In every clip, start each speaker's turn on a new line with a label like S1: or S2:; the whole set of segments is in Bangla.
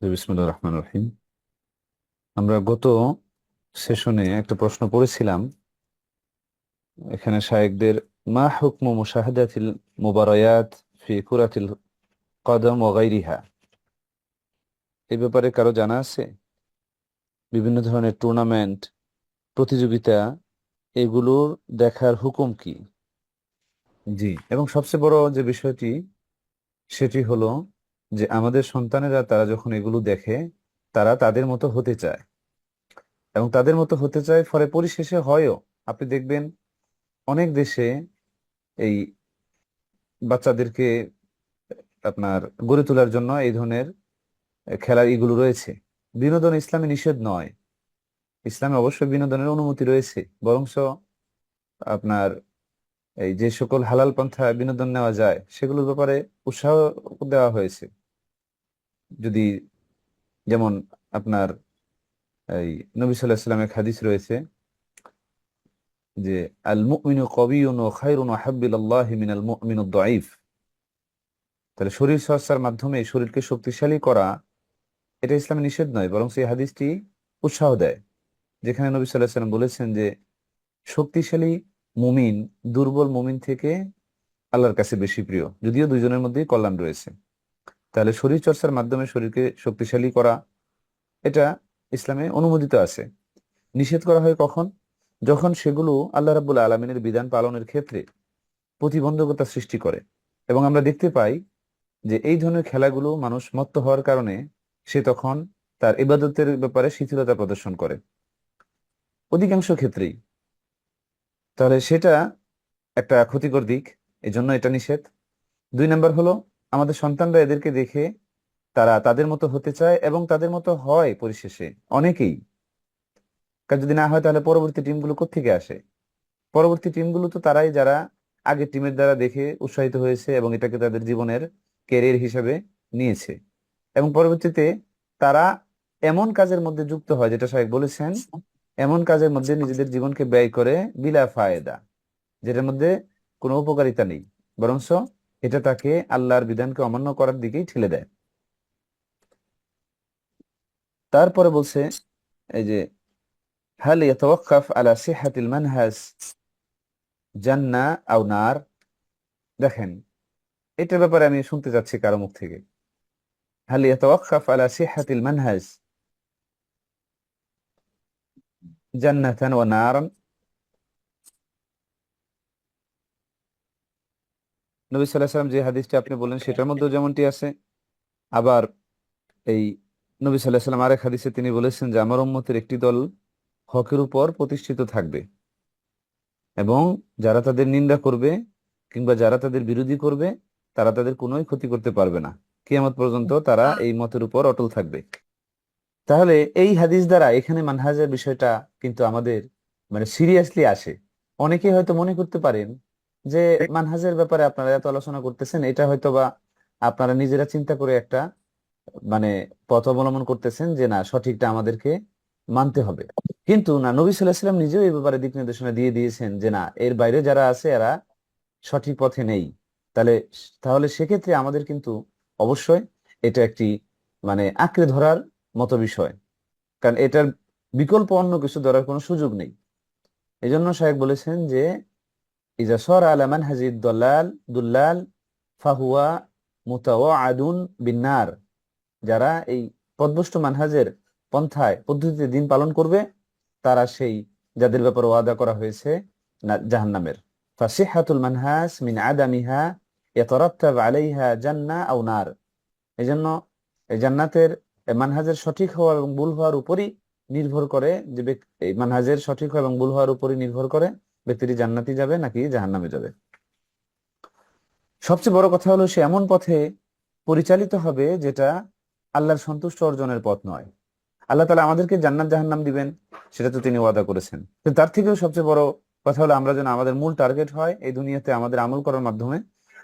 S1: বিসমিল্লাহির রহমানির রহিম। আমরা গত সেশনে একটা প্রশ্ন পড়েছিলাম। এখানে শায়েখদের মা হুকমু মুশাহাদাতিল মুবারায়াত ফি কুরাতিল কদম ওয়া গায়রিহা, এই ব্যাপারে কারো জানা আছে? বিভিন্ন ধরনের টুর্নামেন্ট, প্রতিযোগিতা, এগুলোর দেখার হুকুম কি? জি, এবং সবচেয়ে বড় যে বিষয়টি সেটি হলো যে আমাদের সন্তানেরা তারা যখন এগুলো দেখে তারা তাদের মতো হতে চায়, এবং তাদের মতো হতে চায়, ফলে পরিশেষে হয়ও। আপনি দেখবেন অনেক দেশে এই বাচ্চাদেরকে আপনার গড়ে তোলার জন্য এই ধরনের খেলার এগুলো রয়েছে। বিনোদন ইসলামে নিষেধ নয়, ইসলামে অবশ্যই বিনোদনের অনুমতি রয়েছে, বরঞ্চ আপনার এই যে সকল হালাল পন্থা বিনোদন নেওয়া যায় সেগুলোর ব্যাপারে উৎসাহ দেওয়া হয়েছে। যদি যেমন আপনার এই নবী সাল্লাল্লাহু আলাইহি ওয়াসাল্লামের হাদিস রয়েছে যে আল মুমিনু কবিয়ুন ওয়া খায়রুন ওয়া হাব্বু ইলাল্লাহি মিনাল মুমিনিদ দাঈফ। তাহলে শরীর চর্চার মাধ্যমে শরীরকে শক্তিশালী করা, এটা ইসলামে নিষেধ নয়, বরং সেই হাদিসটি উৎসাহ দেয়, যেখানে নবী সাল্লাল্লাহু আলাইহি ওয়াসাল্লাম বলেছেন যে শক্তিশালী মুমিন দুর্বল মুমিন থেকে আল্লাহর কাছে বেশি প্রিয়, যদিও দুইজনের মধ্যেই কল্যাণ রয়েছে। তাহলে শরীর চর্চার মাধ্যমে শরীরকে শক্তিশালী করা, এটা ইসলামে অনুমোদিত আছে। নিষেধ করা হয় কখন? যখন সেগুলো আল্লাহ রাব্বুল আলামিনের বিধান পালনের ক্ষেত্রে প্রতিবন্ধকতা সৃষ্টি করে। এবং আমরা দেখতে পাই যে এই ধরনের খেলাগুলো মানুষ মত্ত হওয়ার কারণে সে তখন তার ইবাদতের ব্যাপারে শিথিলতা প্রদর্শন করে অধিকাংশ ক্ষেত্রেই। তাহলে সেটা একটা ক্ষতিকর দিক, এই জন্য এটা নিষেধ। দুই নাম্বার হলো, আমাদের সন্তানরা এদেরকে দেখে তারা তাদের মতো হতে চায় এবং তাদের মতো হয় পরিশেষে অনেকেই। কারণ যদি না হয় তাহলে পরবর্তী টিমগুলো কোত্থেকে আসে? পরবর্তী টিমগুলো তো তারাই যারা আগের টিমের দ্বারা দেখে উৎসাহিত হয়েছে এবং এটাকে তাদের জীবনের ক্যারিয়ার হিসেবে নিয়েছে, এবং পরবর্তীতে তারা এমন কাজের মধ্যে যুক্ত হয়, যেটা সাহেব বলেছেন, এমন কাজের মধ্যে নিজেদের জীবনকে ব্যয় করে বিলা ফায়দা, যেটার মধ্যে কোনো উপকারিতা নেই, বরঞ্চ এটা তাকে আল্লাহর বিধানকে অমান্য করার দিকেই ঠেলে দেয়। তারপরে বলছে এই যে হাল ইয়াতাওয়াক্কাফ আলা সিহাতিল মানহাজ জান্নাহ আও নার। দেখেন, এটার ব্যাপারে আমি শুনতে চাচ্ছি কারো মুখ থেকে। হাল ইয়াতাওয়াক্কাফ আলা সিহাতিল মানহাজ জান্নাতান ওয়া নারান। নবী সাল্লাল্লাহু আলাইহি ওয়াসাল্লাম যে হাদিসটি আপনি বললেন সেটার মধ্যেও যেমনটি আছে, আবার এই নবী সাল্লাল্লাহু আলাইহি ওয়াসাল্লাম আরেক হাদিসে তিনি বলেছেন যে আমার উম্মতের একটি দল হকের উপর প্রতিষ্ঠিত থাকবে, এবং যারা তাদের নিন্দা করবে কিংবা যারা তাদের বিরোধী করবে তারা তাদের কোনোই ক্ষতি করতে পারবে না, কিয়ামত পর্যন্ত তারা এই মতের উপর অটল থাকবে। তাহলে এই হাদিস দ্বারা এখানে মানহাজের বিষয়টা কিন্তু আমাদের মানে সিরিয়াসলি আসে। অনেকে হয়তো মনে করতে পারেন যে মানহাজের ব্যাপারে আপনারা এত আলোচনা করতেছেন, এটা হয়তো বা আপনারা নিজেরা চিন্তা করে একটা মানে পথ অবলম্বন করতেছেন যে না, সঠিকটা আমাদেরকে মানতে হবে। কিন্তু না, নবী সাল্লাল্লাহু আলাইহি ওয়াসাল্লাম নিজেও এই ব্যাপারে দিক নির্দেশনা দিয়ে দিয়েছেন যে না, এর বাইরে যারা আছে এরা সঠিক পথে নেই। তাহলে তাহলে সেক্ষেত্রে আমাদের কিন্তু অবশ্যই এটা একটি মানে আঁকড়ে ধরার মতো বিষয়, কারণ এটার বিকল্প অন্য কিছু ধরার কোনো সুযোগ নেই। এই জন্য শায়েখ বলেছেন যে ইজা সর আলা মানহাজিদ দলাল দুল্লাল ফাহুয়া মুতাওয়াআদুন বিন্নার। যারা এই পথভ্রষ্ট মানহাজের পন্থায় পদ্ধতিতে দিন পালন করবে তারা সেই যাদের ব্যাপারে ওয়াদা করা হয়েছে না জাহান্নামের। ফাসিহাতুল মানহাজ মিন আদামিহা ইয়াতারাত্তাব আলাইহা জান্নাহ আও নার। এই জন্য এই জান্নাতের এই মানহাজের সঠিক হওয়া এবং ভুল হওয়ার উপরই নির্ভর করে যে এই মানহাজের সঠিক হওয়া এবং ভুল হওয়ার উপরই নির্ভর করে ব্যক্তিটি জান্নাতি যাবে নাকি জাহান্নামে যাবে। সবচেয়ে বড় কথা হলো সে এমন পথে পরিচালিত হবে যেটা আল্লাহর সন্তুষ্ট অর্জনের পথ নয়। আল্লাহ তাআলা আমাদেরকে জান্নাত জাহান্নাম দিবেন, সেটা তো তিনি ওয়াদা করেছেন, কিন্তু তার থেকেও সবচেয়ে বড় কথা হলো আমরা যেন আমাদের মূল টার্গেট হয় এই দুনিয়াতে আমাদের আমল করার মাধ্যমে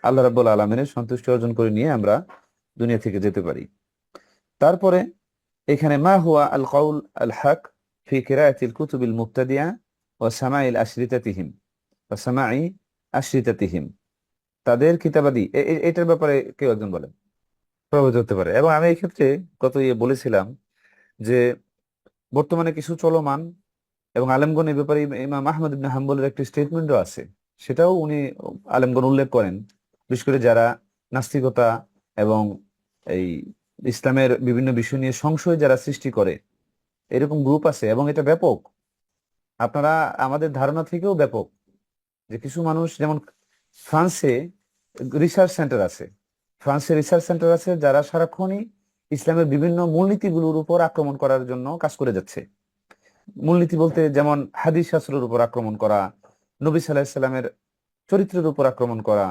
S1: আল্লাহ রাব্বুল আলামিনের সন্তুষ্টি অর্জন করে নিয়ে আমরা দুনিয়া থেকে যেতে পারি। তারপরে এখানে মা হুয়া আল কাউল আল হক ফি কিরাআতিল কুতুবিল মুবতাদিআ ওয়া সামাইল আশরিতাতিহিম ওয়া সামাই আশরিতাতিহিম। তাদের কিতাবাদি এটার ব্যাপারে কেউ একজন বলেন। প্রভাবিত হতে পারে। এবং আমি এই ক্ষেত্রে গত বলেছিলাম যে বর্তমানে কিছু চলমান এবং আলেমগণ এই ব্যাপারে ইমাম আহমদ ইবনে হাম্বলের একটি স্টেটমেন্টও আছে, সেটাও উনি আলেমগণ উল্লেখ করেন। বিশেষ করে যারা নাস্তিকতা এবং এই ইসলামের বিভিন্ন বিষয় নিয়ে সংশয় যারা সৃষ্টি করে, এরকম গ্রুপ আছে এবং এটা ব্যাপক। আপনারা আমাদের ধারণা থেকেও ব্যাপক, যে কিছু মানুষ যেমন ফ্রান্সে রিসার্চ সেন্টার আছে, ফ্রান্সে রিসার্চ সেন্টার আছে যারা সারাক্ষণই ইসলামের বিভিন্ন মূলনীতিগুলোর উপর আক্রমণ করার জন্য কাজ করে যাচ্ছে। মূলনীতি বলতে যেমন হাদিস শাস্ত্রের উপর আক্রমণ করা, নবী সাল্লাল্লাহু আলাইহি সাল্লামের চরিত্রের উপর আক্রমণ করা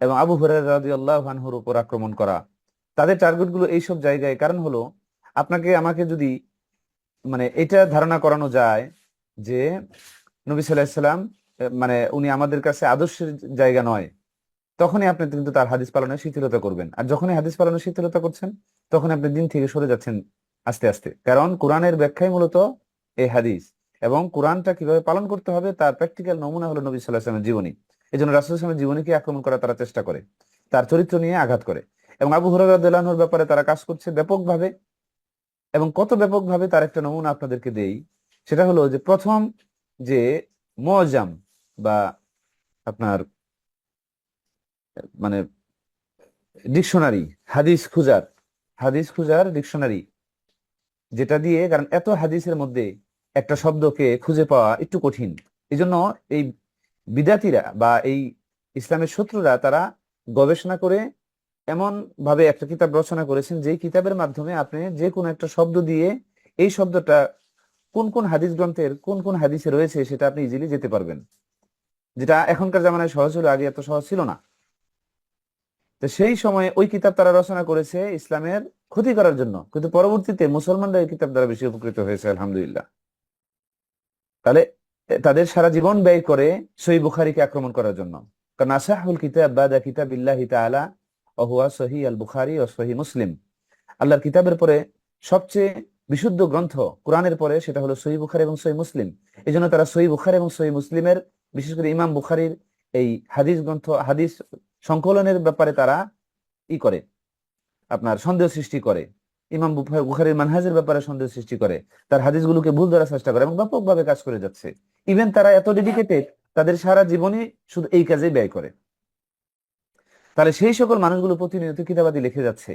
S1: এবং আবু হুরায়রা রাদিয়াল্লাহু আনহুর উপর আক্রমণ করা। তাদের টার্গেট গুলো এইসব জায়গায়। কারণ হলো, আপনাকে আমাকে যদি মানে এটা ধারণা করানো যায় যে নবী সাল্লাল্লাহু আলাইহি সাল্লাম মানে উনি আমাদের কাছে আদর্শের জায়গা নয়, তখনই আপনি কিন্তু তার হাদিস পালনে শিথিলতা করবেন। আর যখনই হাদিস পালনে শিথিলতা করছেন, তখন আপনি দিন থেকে সরে যাচ্ছেন আস্তে আস্তে। কারণ কোরআনের ব্যাখ্যাই মূলত এই হাদিস, এবং কোরআনটা কিভাবে পালন করতে হবে তার প্র্যাকটিক্যাল নমুনা হলো নবী সাল্লাল্লাহু আলাইহি ওয়াসাল্লামের জীবনী। এই জন্য রাসূল সাল্লাল্লাহু আলাইহি ওয়াসাল্লামের জীবনীকে আক্রমণ করার তারা চেষ্টা করে, তার চরিত্র নিয়ে আঘাত করে। এবং আবু হুরায়রা রাদিয়াল্লাহু আনহুর ব্যাপারে তারা কাজ করছে ব্যাপকভাবে। এবং কত ব্যাপকভাবে তার একটা নমুনা আপনাদেরকে দেই। সেটা হলো যে প্রথম যে মুআজ্জাম বা আপনার মানে ডিকশনারি, হাদিস খুঁজার ডিকশনারি, যেটা দিয়ে, কারণ এত হাদিসের মধ্যে একটা শব্দকে খুঁজে পাওয়া একটু কঠিন। এই জন্য এই বিদাতিরা বা এই ইসলামের শত্রুরা তারা গবেষণা করে এমন ভাবে একটা কিতাব রচনা করেছেন, যেই কিতাবের মাধ্যমে আপনি যে কোনো একটা শব্দ দিয়ে এই শব্দটা কোন কোন হাদিস গ্রন্থের কোন কোন হাদিসে রয়েছে সেটা আপনি ইজিলি যেতে পারবেন, যেটা এখনকার জামানায় সহজ হলো, আগে এত সহজ ছিল না। তো সেই সময়ে ওই কিতাব তারা রচনা করেছে ইসলামের ক্ষতি করার জন্য, কিন্তু পরবর্তীতে মুসলমানরা এই কিতাব দ্বারা বেশি উপকৃত হয়েছে আলহামদুলিল্লাহ। তাহলে তাদের সারা জীবন ব্যয় করে সহিহ বুখারীকে আক্রমণ করার জন্য। কারণ আসাহুল কিতাব বাদা কিতাবিল্লাহি তাআলা ওয়া হুয়া সহিহ আল বুখারী ওয়া সহিহ মুসলিম, আল্লাহর কিতাবের পরে সবচেয়ে বিশুদ্ধ গ্রন্থ কোরআনের পরে সেটা হলো সহিহ বুখারী এবং সহিহ মুসলিম। এই জন্য তারা সহিহ বুখারী এবং সহিহ মুসলিমের, বিশেষ করে ইমাম বুখারীর এই হাদিস গ্রন্থ, হাদিস সংকলনের ব্যাপারে তারা করে, আপনার সন্দেহ সৃষ্টি করে। ইমাম বুখারীর মানহাজের ব্যাপারে সন্দেহ সৃষ্টি করে, তার হাদিসগুলোকে ভুল ধরার চেষ্টা করে এবং ব্যাপকভাবে কাজ করে যাচ্ছে। ইভেন তারা এত ডেডিকেটেড, তাদের সারা জীবনই শুধু এই কাজে ব্যয় করে। তাহলে সেই সকল মানুষগুলো প্রতিনিয়ত কিতাবাদি লিখে যাচ্ছে।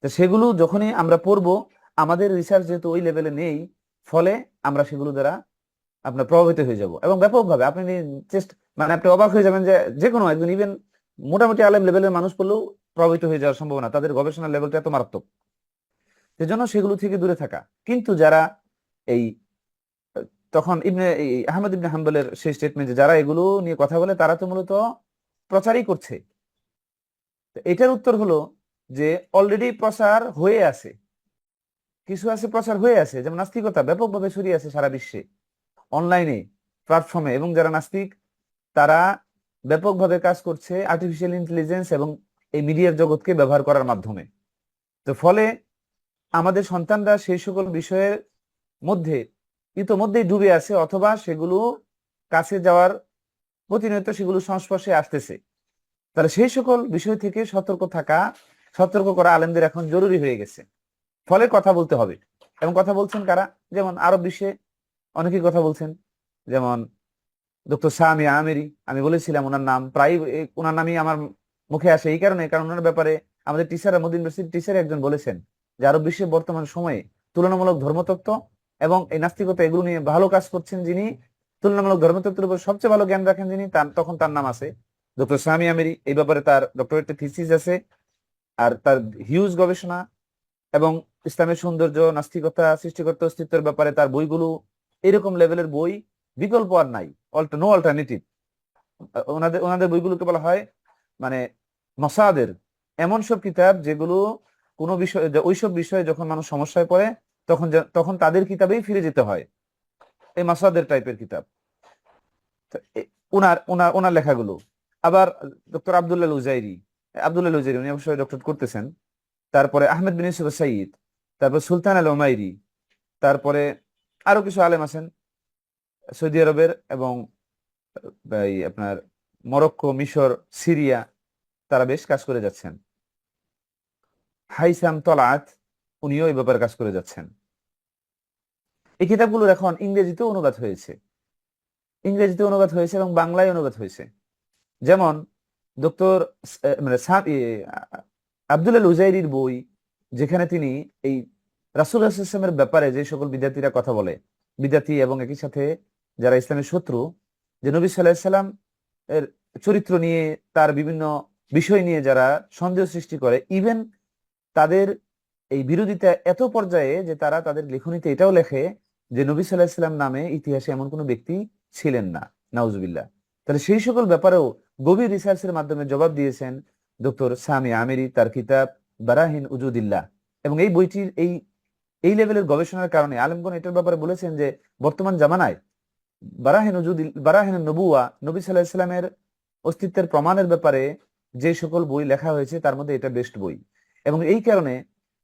S1: তো সেগুলো যখনই আমরা পড়বো, আমাদের রিসার্চ যেহেতু ওই লেভেলে নেই, ফলে আমরা সেগুলো দ্বারা আপনার প্রভাবিত হয়ে যাব এবং ব্যাপকভাবে আপনি মানে আপনি অবাক হয়ে যাবেন যে যে কোনো একজন ইভেন মোটামুটি আলেম লেভেলের মানুষ পড়লেও প্রভাবিত হয়ে যাওয়ার সম্ভাবনা, তাদের গবেষণার লেভেলটা এত মারাত্মক। সেজন্য সেগুলো থেকে দূরে থাকা। কিন্তু যারা এই তখন আহমদ ইবনে হাম্বলের সেই স্টেটমেন্ট, যারা এগুলো নিয়ে কথা বলে তারা তো মূলত প্রচারই করছে। তো এটার উত্তর হলো যে অলরেডি প্রচার হয়ে আছে, কিছু আছে প্রচার হয়ে আছে, যেমন নাস্তিকতা ব্যাপকভাবে ছড়িয়ে আছে সারা বিশ্বে, অনলাইনে, প্ল্যাটফর্মে। এবং যারা নাস্তিক তারা ব্যাপকভাবে কাজ করছে আর্টিফিশিয়াল ইন্টেলিজেন্স এবং এই মিডিয়ার জগৎকে ব্যবহার করার মাধ্যমে। তো ফলে আমাদের সন্তানরা সেই সকল বিষয়ের মধ্যে ইতোমধ্যেই ডুবে আছে, অথবা সেগুলো কাছে যাওয়ার প্রতিনিয়ত সেগুলো সংস্পর্শে আসতেছে। তাহলে সেই সকল বিষয় থেকে সতর্ক করা আলেমদের এখন জরুরি হয়ে গেছে। ফলে কথা বলতে হবে। এবং কথা বলছেন কারা? যেমন আরব বিশ্বে অনেকেই কথা বলছেন, যেমন ডক্টর সামি আমেরি। আমি বলেছিলাম ওনার নাম প্রায়, ওনার নামই আমার মুখে আসে এই কারণে, কারণ ওনার ব্যাপারে আমাদের টিচার, আমাদের ইউনিভার্সিটির টিচার একজন বলেছেন যে আরব বিশ্বে বর্তমান সময়ে তুলনামূলক ধর্মতত্ত্ব এবং এই নাস্তিকতা এগুলো নিয়ে ভালো কাজ করছেন যিনি, তুলনামূলক ধর্মতত্ত্বের উপর সবচেয়ে ভালো জ্ঞান রাখেন যিনি, তখন তার নাম আছে ডক্টর সামি আমেরি। এই ব্যাপারে তার ডক্টরেট থিসিস আছে, আর তার হিউজ গবেষণা এবং ইসলামের সৌন্দর্য, নাস্তিকতা, সৃষ্টিকর্তা অস্তিত্বের ব্যাপারে তার বইগুলো এরকম লেভেলের বই, বিকল্প আর নাই, নো অল্টারনেটিভ। ওনাদের ওনাদের বইগুলোকে বলা হয় মানে মাসাদের, এমন সব কিতাব যেগুলো কোনো বিষয়, ওইসব বিষয়ে যখন মানুষ সমস্যায় পড়ে তখন তখন তাদের কিতাবেই ফিরে যেতে হয়, এই মাসাদের টাইপের কিতাব। তো ওনার ওনার ওনার লেখাগুলো। আবার ডক্টর আব্দুল্লাহ উজাইরি উনি অবশ্যই ডক্টরেট করতেছেন। তারপরে আহমেদ বিন ইউসুফ সাইদ, তারপর সুলতান আল ওমাইরি, তারপরে আরো কিছু আলেম আছেন সৌদি আরবের এবং এই আপনার মরক্কো, মিশর, সিরিয়া, তারা বেশ কাজ করে যাচ্ছেন। হাইসাম তলাত, উনিও এই ব্যাপারে কাজ করে যাচ্ছেন। এই কিতাবগুলোর এখন ইংরেজিতে অনুবাদ হয়েছে এবং বাংলায় অনুবাদ হয়েছে। যেমন ডক্টর মানে আব্দুল আল উজাইরির বই, যেখানে তিনি এই রাসূল সাল্লাল্লাহু আলাইহি ওয়াসাল্লামের ব্যাপারে যে সকল বিদ্যার্থীরা কথা বলে, বিদ্যার্থী এবং একই সাথে যারা ইসলামের শত্রু, যে নবী সাল্লাল্লাহু আলাইহি ওয়াসাল্লাম এর চরিত্র নিয়ে, তার বিভিন্ন বিষয় নিয়ে যারা সন্দেহ সৃষ্টি করে, ইভেন তাদের এই বিরোধিতা এত পর্যায়ে যে তারা তাদের লেখনীতে এটাও লেখে যে নবী সাল্লাল্লাহু আলাইহি ওয়াসাল্লাম নামে ইতিহাসে এমন কোনো ব্যক্তি ছিলেন না, নাউজুবিল্লাহ। তাহলে সেই সকল ব্যাপারেও গভীর রিসার্চের মাধ্যমে জবাব দিয়েছেন ডক্টর সামি আমিরি তার কিতাব বারাহিন উজুদিল্লাহ। এবং এই বইটির এই এই লেভেলের গবেষণার কারণে আলেমগণ এটার ব্যাপারে বলেছেন যে বর্তমান জামানায় বারাহিন নবুয়া, নবী সাল্লাল্লাহু আলাইহি ওয়াসাল্লামের অস্তিত্বের প্রমাণের ব্যাপারে যে সকল বই লেখা হয়েছে তার মধ্যে এটা বেস্ট বই। এবং এই কারণে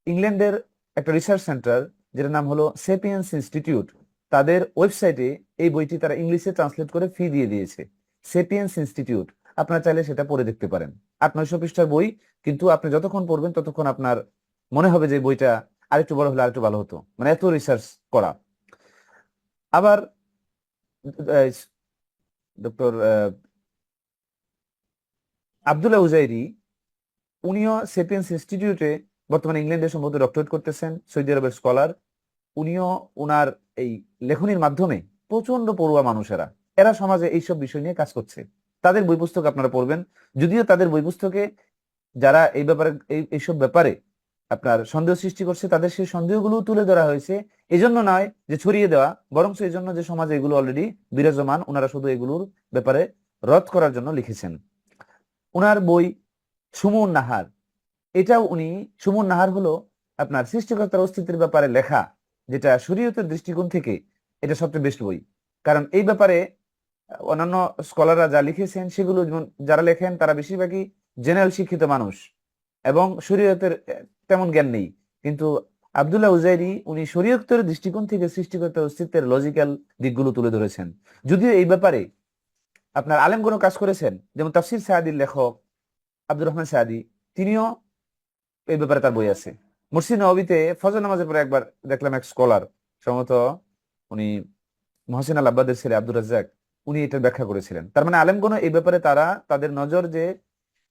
S1: ইংল্যান্ডের একটা রিসার্চ সেন্টার, যেটার নাম হলো সেপিয়েন্স ইনস্টিটিউট, তাদের ওয়েবসাইটে এই বইটি তারা ইংলিশে ট্রান্সলেট করে ফি দিয়ে দিয়েছে। সেপিয়েন্স ইনস্টিটিউট, আপনারা চাইলে সেটা পড়ে দেখতে পারেন। 800-900 পৃষ্ঠার বই, কিন্তু আপনি যতক্ষণ পড়বেন ততক্ষণ আপনার মনে হবে যে বইটা আরেকটু বড় হলে আরেকটু ভালো হতো, মানে এত রিসার্চ করা। আবার ডক্টর আব্দুল্লাহ উজাইরি, উনিও সেপিয়েন্স ইনস্টিটিউটে বর্তমানে ইংল্যান্ডে সম্ভবত ডক্টরেট করতেছেন, সৌদি আরবের স্কলার। উনিও উনার এই লেখনির মাধ্যমে প্রচন্ড পড়ুয়া মানুষেরা, এরা সমাজে এইসব বিষয় নিয়ে কাজ করছে, তাদের বই পুস্তক আপনারা পড়বেন। যদিও তাদের বই পুস্তকে যারা এই ব্যাপারে এইসব ব্যাপারে আপনার সন্দেহ সৃষ্টি করছে, তাদের সেই সন্দেহগুলো তুলে ধরা হয়েছে। এই জন্য নয় যে ছড়িয়ে দেওয়া, বরং এই জন্য যে সমাজে এগুলো অলরেডি বিরাজমান, ওনারা শুধু এগুলোর ব্যাপারে রদ করার জন্য লিখেছেন। উনার বই সুমুন নাহার, এটাও উনি, সুমুন নাহার হলো আপনার সৃষ্টিকর্তার অস্তিত্বের ব্যাপারে লেখা, যেটা শরীয়তের দৃষ্টিকোণ থেকে এটা সবচেয়ে বেস্ট বই। কারণ এই ব্যাপারে অন্যান্য স্কলাররা যা লিখেছেন সেগুলো, যারা লেখেন তারা বেশিরভাগই জেনারেল শিক্ষিত মানুষ এবং শরীয়তের তেমন জ্ঞান নেই। কিন্তু আব্দুল্লাহ উজাইরি উনি শরীয়তের দৃষ্টিকোণ থেকে সৃষ্টিকর্তার অস্তিত্বের লজিক্যাল দিকগুলো তুলে ধরেছেন। যদিও এই ব্যাপারে আপনার আলেমগণ কাজ করেছেন, যেমন তাফসির সাদির লেখক আব্দুর রহমান সাদি, তিনিও এই ব্যাপারে তার বই আছে। মসজিদ নববীতে ফজর নামাজের পরে একবার দেখলাম এক স্কলার, সম্ভবত উনি মহসিন আল আব্বাদের ছেলে আব্দুর রাজ্জাক, উনি এটার ব্যাখ্যা করেছিলেন। তার মানে আলেমগণ এই ব্যাপারে তারা তাদের নজর যে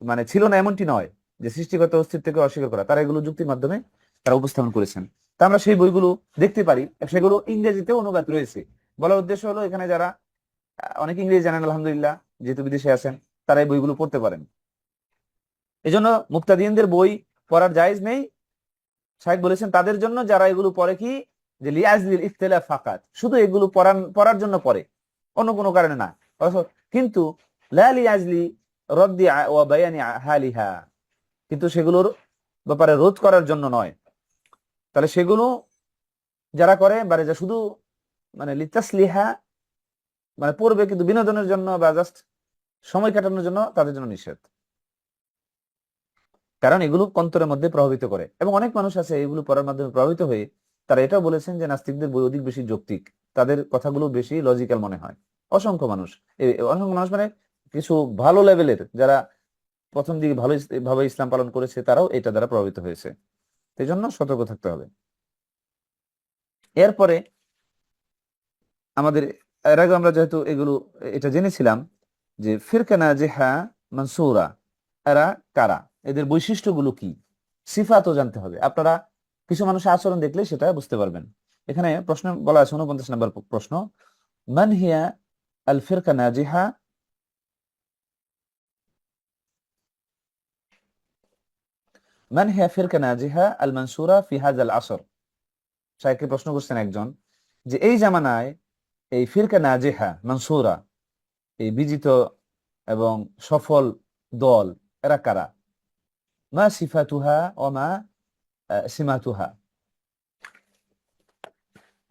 S1: মানে ছিল না এমনটি নয়, যে সৃষ্টিগত অস্তিত্বকে অস্বীকার করা, তারা এগুলো যুক্তির মাধ্যমে তারা উপস্থাপন করেছেন। তা আমরা সেই বইগুলো দেখতে পারি, সেগুলো ইংরেজিতে অনুবাদ রয়েছে। বলার উদ্দেশ্য হলো এখানে যারা অনেক ইংরেজি জানেন আলহামদুলিল্লাহ, যেহেতু বিদেশে আছেন, তারা এই বইগুলো পড়তে পারেন। এই জন্য মুক্তাদিনদের বই পড়ার জায়েজ নেই। শাইখ বলেছেন তাদের জন্য যারা এগুলো পড়ে কি, যে লিয়াজলিল ইখতিলাফ ফাকাত, শুধু এগুলো পড়ার জন্য পড়ে, অন্য কোনো কারণে না। কিন্তু লা লিয়াজলি রদ্দি ওয়া বায়ানি হালিহা, কিন্তু সেগুলোর ব্যাপারে রোধ করার জন্য নয়। তাহলে সেগুলো যারা করে মানে যা শুধু মানে লিতাসলিহা, মানে পড়বে কিন্তু বিনোদনের জন্য বা জাস্ট সময় কাটানোর জন্য, তাদের জন্য নিষেধ। কারণ এগুলো অন্তরের মধ্যে প্রভাবিত করে। এবং অনেক মানুষ আছে এগুলো পড়ার মাধ্যমে প্রভাবিত হয়ে তারা এটাও বলেছেন যে নাস্তিকদের বই অধিক বেশি যৌক্তিক, তাদের কথাগুলো বেশি লজিক্যাল মনে হয়। অসংখ্য মানুষ, অসংখ্য মানুষ মানে কিছু ভালো লেভেলের যারা প্রথম দিকে ভাবে ইসলাম পালন করেছে, তারাও এটা দ্বারা প্রভাবিত হয়েছে। এই জন্য সতর্ক থাকতে হবে। এরপরে আমাদের এর আগে আমরা যেহেতু এটা জেনেছিলাম যে ফিরকা নাজিহা মানসুরা এরা কারা, এদের বৈশিষ্ট্যগুলো কি, সিফাতও জানতে হবে। আপনারা কিছু মানুষের আচরণ দেখলে সেটা বুঝতে পারবেন। এখানে প্রশ্ন বলা আছে, 49 নম্বর প্রশ্ন, মান হিয়া আল ফিরকা নাজিহা, মান হিয়া ফিরকা নাজিহা আল মানসুরা ফি হাযাল আসর। শাইখকে প্রশ্ন করছেন একজন, যে এই জামানায় এই ফিরকা নাজিহা মানসুরা, এই বিজিত এবং সফল দল, এরা কারা? মা সিফাতুহা ও মা সিমাতুহা,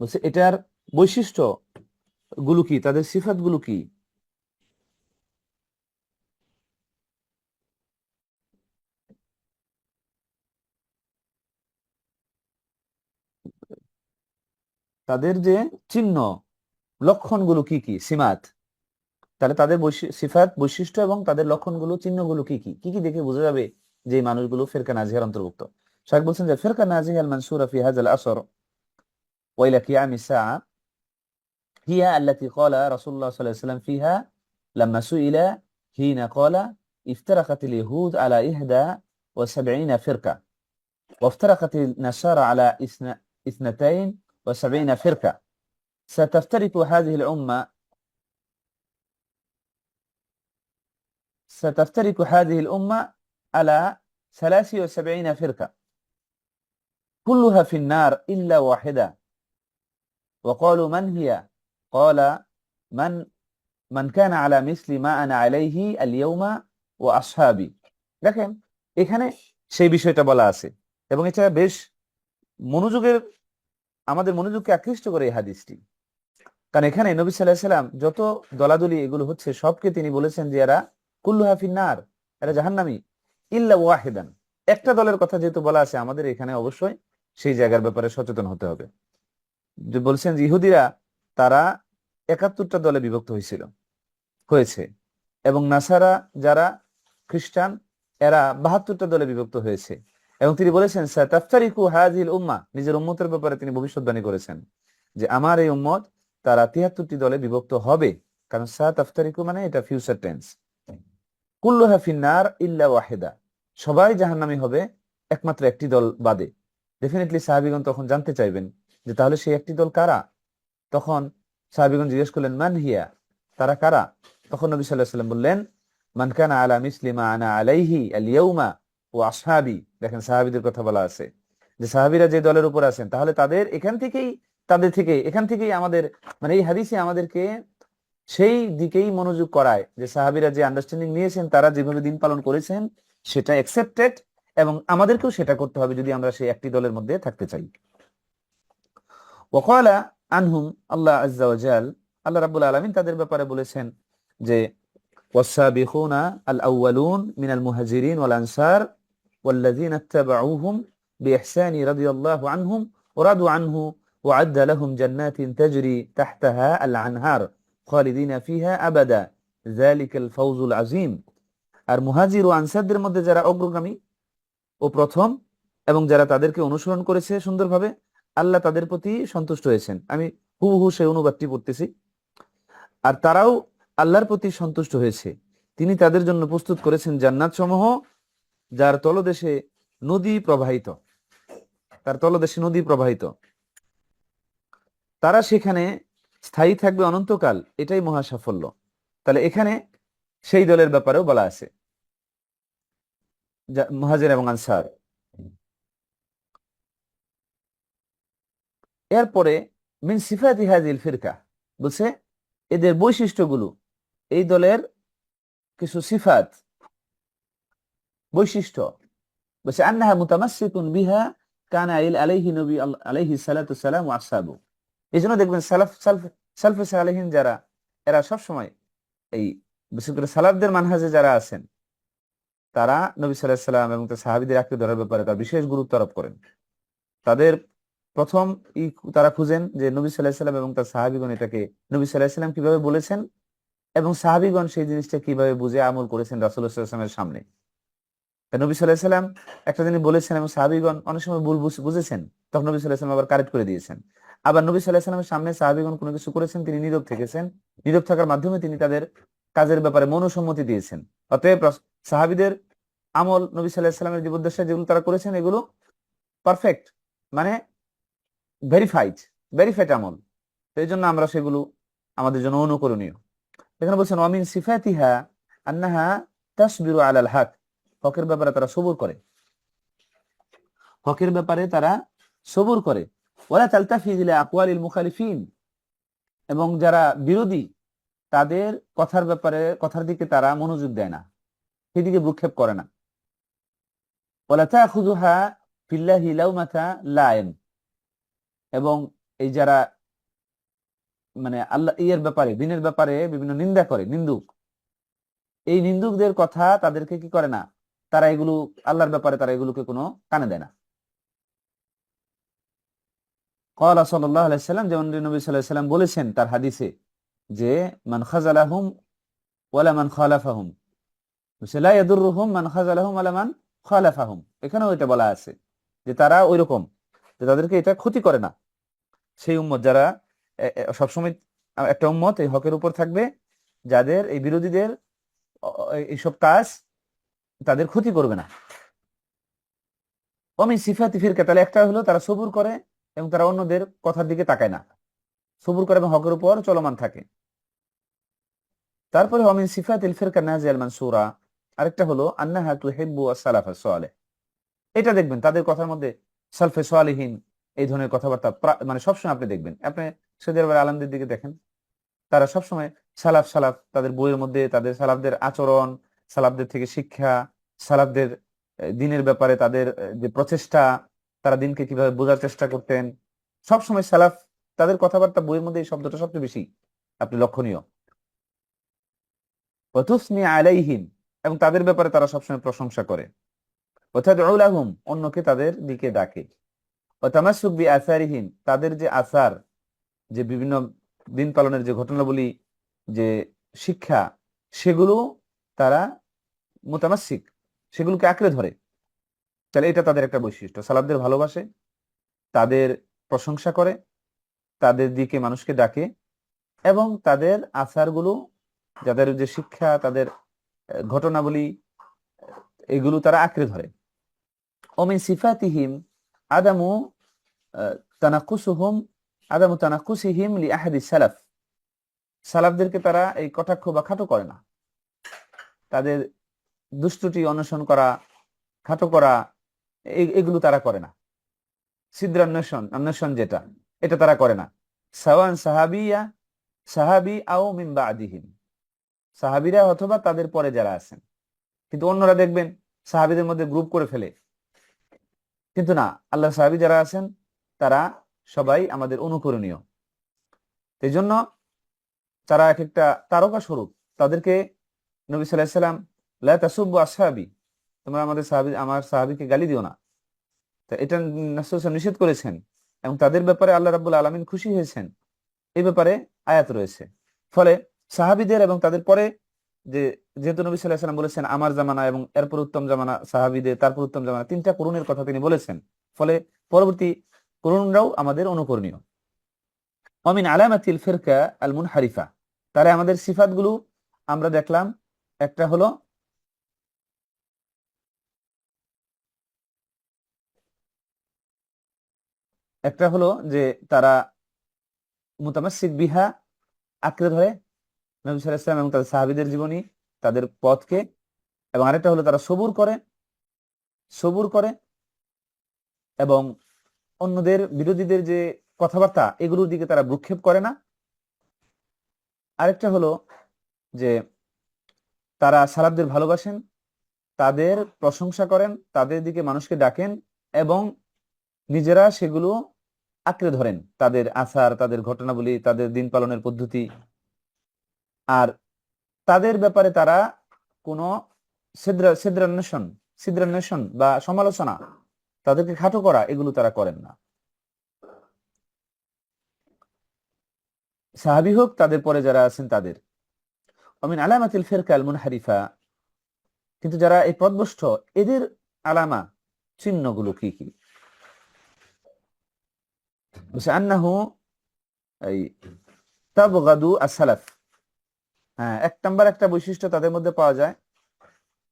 S1: বলছে এটার বৈশিষ্ট্য গুলো কি, তাদের সিফাত গুলো কি। তাদের যে চিহ্ন, লক্ষণগুলো কি কি, সিমাত। তাহলে তাদের সিফাত, বৈশিষ্ট্য এবং তাদের লক্ষণগুলো, চিহ্নগুলো কি কি, কি কি দেখে বোঝা যাবে যে এই মানুষগুলো ফিরকা নাজিহার অন্তর্ভুক্ত। শাইখ বলছেন যে ফিরকা নাজিয়া আল মানসুরা ফি হাযাল আসর ওয়া ইলা কিয়ামিস সাআ হিয়া আল্লাতী ক্বালা রাসূলুল্লাহ সাল্লাল্লাহু আলাইহি ওয়াসাল্লাম ফিহা লাম্মা সুইলা হিনা ক্বালা ইফতারাকাতিল ইয়াহুদ আলা 71 ফিরকা وافترقت النصارى على 72 فرقة ستفترق هذه الأمة على 73 فرقة كلها في النار إلا واحدة وقالوا من هي قال من من كان على مثل ما أنا عليه اليوم وأصحابي দেখেন এখানে সেই বিষয়টা বলা আছে এবং এটা বেশ আমাদের মনোযোগকে আকৃষ্ট করে এই হাদিসটি। কারণ এখানে নবী সাল্লাল্লাহু আলাইহি সাল্লাম যত দলাদলি এগুলো হচ্ছে সবকে তিনি বলেছেন যে এরা কুল্লুহা ফিন্নার, এরা জাহান্নামী, ইল্লা ওয়াহিদান, একটা দলের কথা যেহেতু বলা আছে আমাদের এখানে অবশ্যই সেই জায়গার ব্যাপারে সচেতন হতে হবে। যে বলছেন যে ইহুদিরা তারা 71টা দলে বিভক্ত হয়েছে এবং নাসারা যারা খ্রিস্টান এরা 72টা দলে বিভক্ত হয়েছে এবং তিনি বলেছেন সাতাফতারিকু হাযিহিল উম্মাহ, নিজের উম্মতের ব্যাপারে তিনি ভবিষ্যদ্বাণী করেছেন যে আমার এই উম্মত তারা 73টি দলে বিভক্ত হবে। কারণ সাতাফতারিকু মানে এটা ফিউচার টেন্স। কুল্লুহা ফিন্নার ইল্লা ওয়াহিদা, সবাই জাহান্নামী হবে একমাত্র একটি দল বাদে। ডেফিনেটলি সাহাবীগণ তখন জানতে চাইবেন যে তাহলে সেই একটি দল কারা। তখন সাহাবীগণ জিজ্ঞেস করলেন মান হিয়া, তারা কারা। তখন নবী সাল্লাল্লাহু আলাইহি ওয়াসাল্লাম বললেন মান কানা আলা মিসলি মা আনা আলাইহি আল ইয়াউমা ওয়া আসহাবি। দেখেন সাহাবীদের কথা বলা আছে যে সাহাবীরা যে দলের উপর আছেন তাহলে এখান থেকেই আমাদের মানে এই হাদিসে আমাদেরকে সেই দিকেই মনোযোগ করায় যে সাহাবীরা যে আন্ডারস্ট্যান্ডিং নিয়েছেন, তারা যেভাবে দিন পালন করেছেন সেটা অ্যাকসেপ্টেড এবং আমাদেরকেও সেটা করতে হবে যদি আমরা সেই একটি দলের মধ্যে থাকতে চাই। ওয়াকালা আনহুম আল্লাহ আযজা ওয়া জাল, আল্লাহ রাব্বুল আলামিন তাদের ব্যাপারে বলেছেন যে ওয়াস-সাবিকুনা আল-আউওয়ালুন মিনাল মুহাজিরিন ওয়াল আনসার ওয়াল্লাযীনা ইত্তাবাউহুম বিইহসানি রাদিয়াল্লাহু আনহুম ওয়া রাদু আনহু ওয়া আ'আদ্দা লাহুম জান্নাতিন তাজরি তাহতাহা আল-আনহার খালিদিনা ফিহা আবাদা যালিকাল ফাওজুল আযীম। আর মুহাজির ও আনসারদের মধ্যে যারা অগ্রগামী ও প্রথম এবং যারা তাদেরকে অনুসরণ করেছে সুন্দরভাবে, আল্লাহ তাদের প্রতি সন্তুষ্ট হয়েছেন। আমি হুবহু সেই অনুবাদটি পড়তেছি। আর তারাও আল্লাহর প্রতি সন্তুষ্ট হয়েছে, তিনি তাদের জন্য প্রস্তুত করেছেন জান্নাত সমূহ যার তলদেশে নদী প্রবাহিত, তারা সেখানে স্থায়ী থাকবে অনন্তকাল, এটাই মহা সাফল্য। তাহলে এখানে সেই দলের ব্যাপারেও বলা আছে মুহাজির এবং আনসার। এরপরে মিন সিফাতি হাযিল ফিরকা বলছে এদের বৈশিষ্ট্যগুলো, এই দলের কিছু সিফাত বৈশিষ্ট্য বলছে আন্নাহা মুতামাসসিকুন বিহা কানা আলাইহি নবী আলাইহি সাল্লাতু সালাম ওয়া আসহাবু। এইজন্য দেখবেন সালফে সালেহিন যারা এরা সব সময় এই বিশেষ করে সালাফদের মানহাজে যারা আছেন তারা নবী সাল্লাল্লাহু আলাইহি সাল্লাম এবং তার সাহাবীদের আকীদা ধরার ব্যাপারে তারা বিশেষ গুরুত্ব আরোপ করেন। তাদের প্রথম তারা খুঁজেন যে নবী সাল্লাল্লাহু আলাইহি সাল্লাম এবং তার সাহাবীগণ এটাকে নবী সাল্লাল্লাহু আলাইহি সাল্লাম কিভাবে বলেছেন এবং সাহাবীগণ সেই জিনিসটা কিভাবে বুঝে আমল করেছেন রাসূলুল্লাহ সাল্লাল্লাহু আলাইহি ওয়াসাল্লামের সামনে। নবী সাল্লাল্লাহু আলাইহি সাল্লাম একটা জিনিস বলেছেন এবং সাহাবীগণ অনেক সময় ভুল বুঝেছেন, তখন নবী সাল্লাল্লাহু আলাইহি সাল্লাম আবার কারেক্ট করে দিয়েছেন। আবার নবী সাল্লাল্লাহু আলাইহি সাল্লামের সামনে সাহাবীগণ কোনো কিছু করেছেন, তিনি নীরব থেকেছেন, নীরব থাকার মাধ্যমে তিনি তাদের কাজের ব্যাপারে মনোসম্মতি দিয়েছেন। অতএব সাহাবীদের আমল নবী সাল্লাল্লাহু আলাইহি সাল্লামের জীবদ্দশায় যেগুলো তারা করেছেন এগুলো পারফেক্ট, মানে ভেরিফাইড আমল। তো এই জন্য আমরা সেগুলো আমাদের জন্য অনুকরণীয়। এখানে বলছেন ওয়ামিন সিফাতিহা আন্নাহা তাসবিরু আলাল হক, হকের ব্যাপারে তারা সবুর করে ওয়ালা তালতাফি ইলা আকওয়ালিল মুখালিফিন, এবং যারা বিরোধী তাদের কথার দিকে তারা মনোযোগ দেয় না, সেদিকে ভ্রুক্ষেপ করে না। ওয়ালা তাখুযুহা ফিল্লাহি লাউমাতা লাইম, এবং এই যারা মানে আল্লাহ দিনের ব্যাপারে বিভিন্ন নিন্দা করে, এই নিন্দুকদের কথা তাদেরকে কি করে না, তারা এগুলো আল্লাহর ব্যাপারে তারা এগুলোকে কোনো কানে দেয় না। ক্বালা সাল্লাল্লাহু আলাইহি সাল্লাম, যেমন নবী সাল্লাল্লাহু আলাইহি সাল্লাম বলেছেন তার হাদিসে যে মান খাযালাহুম ওয়ালা মান খালাফাহুম লা ইয়াদুররুহুম মান খাযালাহুম ওয়ালা মান খালাফাহুম। এখানেও এটা বলা আছে যে তারা ওই রকম, যে তাদেরকে এটা ক্ষতি করে না। সেই উম্মত যারা সবসময় একটা উম্মত এই হকের উপর থাকবে, যাদের এই বিরোধীদের এইসব কাজ তাদের ক্ষতি করবে না। অমিন সিফাতি ফিরকা, তাহলে একটা হলো তারা সবুর করে এবং তারা অন্যদের কথার দিকে তাকায় না, সবুর করে এবং হকের উপর চলমান থাকে। তারপরে অমিন সিফাতিল ফিরকা নাজিয়াল মানসুরা, আরেকটা হলো আন্নাহা তুহিব্বু আস-সালাফাস সালেহ। এটা দেখবেন তাদের কথার মধ্যে সালফে সালেহীন এই ধরনের কথাবার্তা মানে সবসময় আপনি দেখবেন। আপনি সৌদি আরবের আলেমদের দিকে দেখেন, তারা সবসময় সালাফ সালাফ তাদের বইয়ের মধ্যে তাদের সালাফদের আচরণ, সালাফদের থেকে শিক্ষা, সালাফদের দিনের ব্যাপারে তাদের যে প্রচেষ্টা, তারা দিনকে কিভাবে বোঝার চেষ্টা করতেন, সবসময় সালাফ তাদের কথাবার্তা বইয়ের মধ্যে এই শব্দটা সবচেয়ে বেশি আপনি লক্ষণীয়। ওয়াতুসনি আলাইহিম, এবং তাদের ব্যাপারে তারা সবসময় প্রশংসা করে। ওয়াতাদউ লাহুম, অন্যকে তাদের দিকে ডাকে। ওয়াতামাসসুক বিআসারিহিম, তাদের যে আসার, যে বিভিন্ন দিন পালনের যে ঘটনাবলী, যে শিক্ষা, সেগুলো তারা মুতামাসসিক, সেগুলোকে আঁকড়ে ধরে। তাহলে এটা তাদের একটা বৈশিষ্ট্য, সালাফদের ভালোবাসে, তাদের প্রশংসা করে, তাদের দিকে মানুষকে ডাকে, এবং তাদের আসারগুলো, যাদের যে শিক্ষা, তাদের ঘটনাবলী, এগুলো তারা আঁকড়ে ধরে। ওমিন সিফাতিহিম আদামু তানাকুসুহুম আদামু তানাকুসিহিম লিআহাদি সালাফ, সালাফদেরকে তারা এই কটাক্ষ বা খাটো করে না, তাদের দুষ্টুটি অন্বেষণ করা, খাটো করা, এগুলো তারা করে না। ছিদ্রান্বেষণ অন্বেষণ যেটা, এটা তারা করে না। সাওয়ান সাহাবিয়া সাহাবি আও মিন বাদিহিম, সাহাবিরা অথবা তাদের পরে যারা আছেন। কিন্তু অন্যরা দেখবেন সাহাবিদের মধ্যে গ্রুপ করে ফেলে, কিন্তু না, আল্লাহ সাহাবি যারা আছেন তারা সবাই আমাদের অনুকরণীয়। এই জন্য তারা এক একটা তারকা স্বরূপ, তাদেরকে নবী সাল্লাল্লাহু আলাইহি সাল্লাম লা তাসুব্বু আসহাবি, তোমরা আমাদের সাহাবী, আমার সাহাবীকে গালি দিও না, তা এটা রাসূল সাল্লাল্লাহু আলাইহি ওয়াসাল্লাম নিষেধ করেছেন। এবং তাদের ব্যাপারে আল্লাহ রাব্বুল আলামিন খুশি হয়েছেন, এই ব্যাপারে আয়াত রয়েছে। ফলে সাহাবীদের এবং তাদের পরে যে, যেহেতু নবী সাল্লাল্লাহু আলাইহি ওয়াসাল্লাম বলেছেন আমার জামানা এবং এরপর উত্তম জামানা সাহাবীদের, তারপর উত্তম জামানা, তিনটা করুণের কথা তিনি বলেছেন। ফলে পরবর্তী করুণরাও আমাদের অনুকরণীয়। ওমিন আলামাতিল ফিরকা আল মুনহারিফা, তাহলে আমাদের সিফাতগুলো আমরা দেখলাম, একটা হলো যে তারা মুতামাসসিক বিহা, আঁকড়ে ধরে নবী সাল্লাল্লাহু আলাইহি ওয়াসাল্লাম এবং তাদের সাহাবীদের জীবনী, তাদের পথকে। এবং আরেকটা হলো তারা সবুর করে এবং অন্যদের বিরোধীদের যে কথাবার্তা, এগুলোর দিকে তারা ভ্রুক্ষেপ করে না। আরেকটা হলো যে তারা সালাফদের ভালোবাসেন, তাদের প্রশংসা করেন, তাদের দিকে মানুষকে ডাকেন, এবং নিজেরা সেগুলো আঁকড়ে ধরেন, তাদের আচার, তাদের ঘটনাবলী, তাদের দিন পালনের পদ্ধতি। আর তাদের ব্যাপারে তারা কোনো ছিদ্রান্বেষণ বা সমালোচনা, তাদেরকে খাটো করা, এগুলো তারা করেন না। সাহাবী হোক, তাদের পরে যারা আছেন তাদের। অমিন আলামাতিল ফিরকা আল মুনহারিফা, কিন্তু যারা এই পথভ্রষ্ট, এদের আলামা, চিহ্নগুলো কি কি? আন্নাহু এই তাবগাদু আস-সালাফ, হ্যাঁ, এক নাম্বার একটা বৈশিষ্ট্য তাদের মধ্যে পাওয়া যায়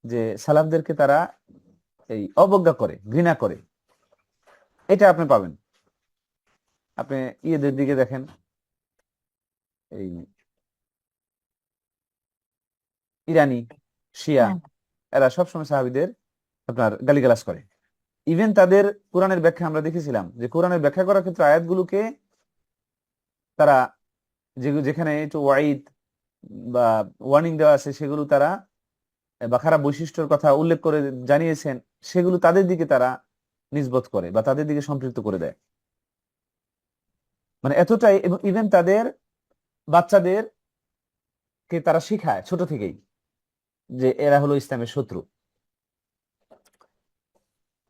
S1: যে সালাফদেরকে তারা এই অবজ্ঞা করে, ঘৃণা করে। এটা আপনি পাবেন, আপনি ইয়েদের দিকে দেখেন, এই ইরানি শিয়া, এরা সবসময় সাহাবীদের আপনার গালিগালাজ করে। ইভেন তাদের কোরআনের ব্যাখ্যা আমরা দেখেছিলাম যে কোরআনের ব্যাখ্যা করার ক্ষেত্রে আয়াতগুলোকে তারা যেখানে একটু ওয়াইদ বা ওয়ার্নিং দেওয়া আছে, সেগুলো তারা বা খারাপ বৈশিষ্ট্যের কথা উল্লেখ করে জানিয়েছেন, সেগুলো তাদের দিকে তারা নিসবত করে বা তাদের দিকে সম্পৃক্ত করে দেয়। মানে এতটাই, এবং ইভেন তাদের বাচ্চাদেরকে তারা শিখায় ছোট থেকেই যে এরা হলো ইসলামের শত্রু।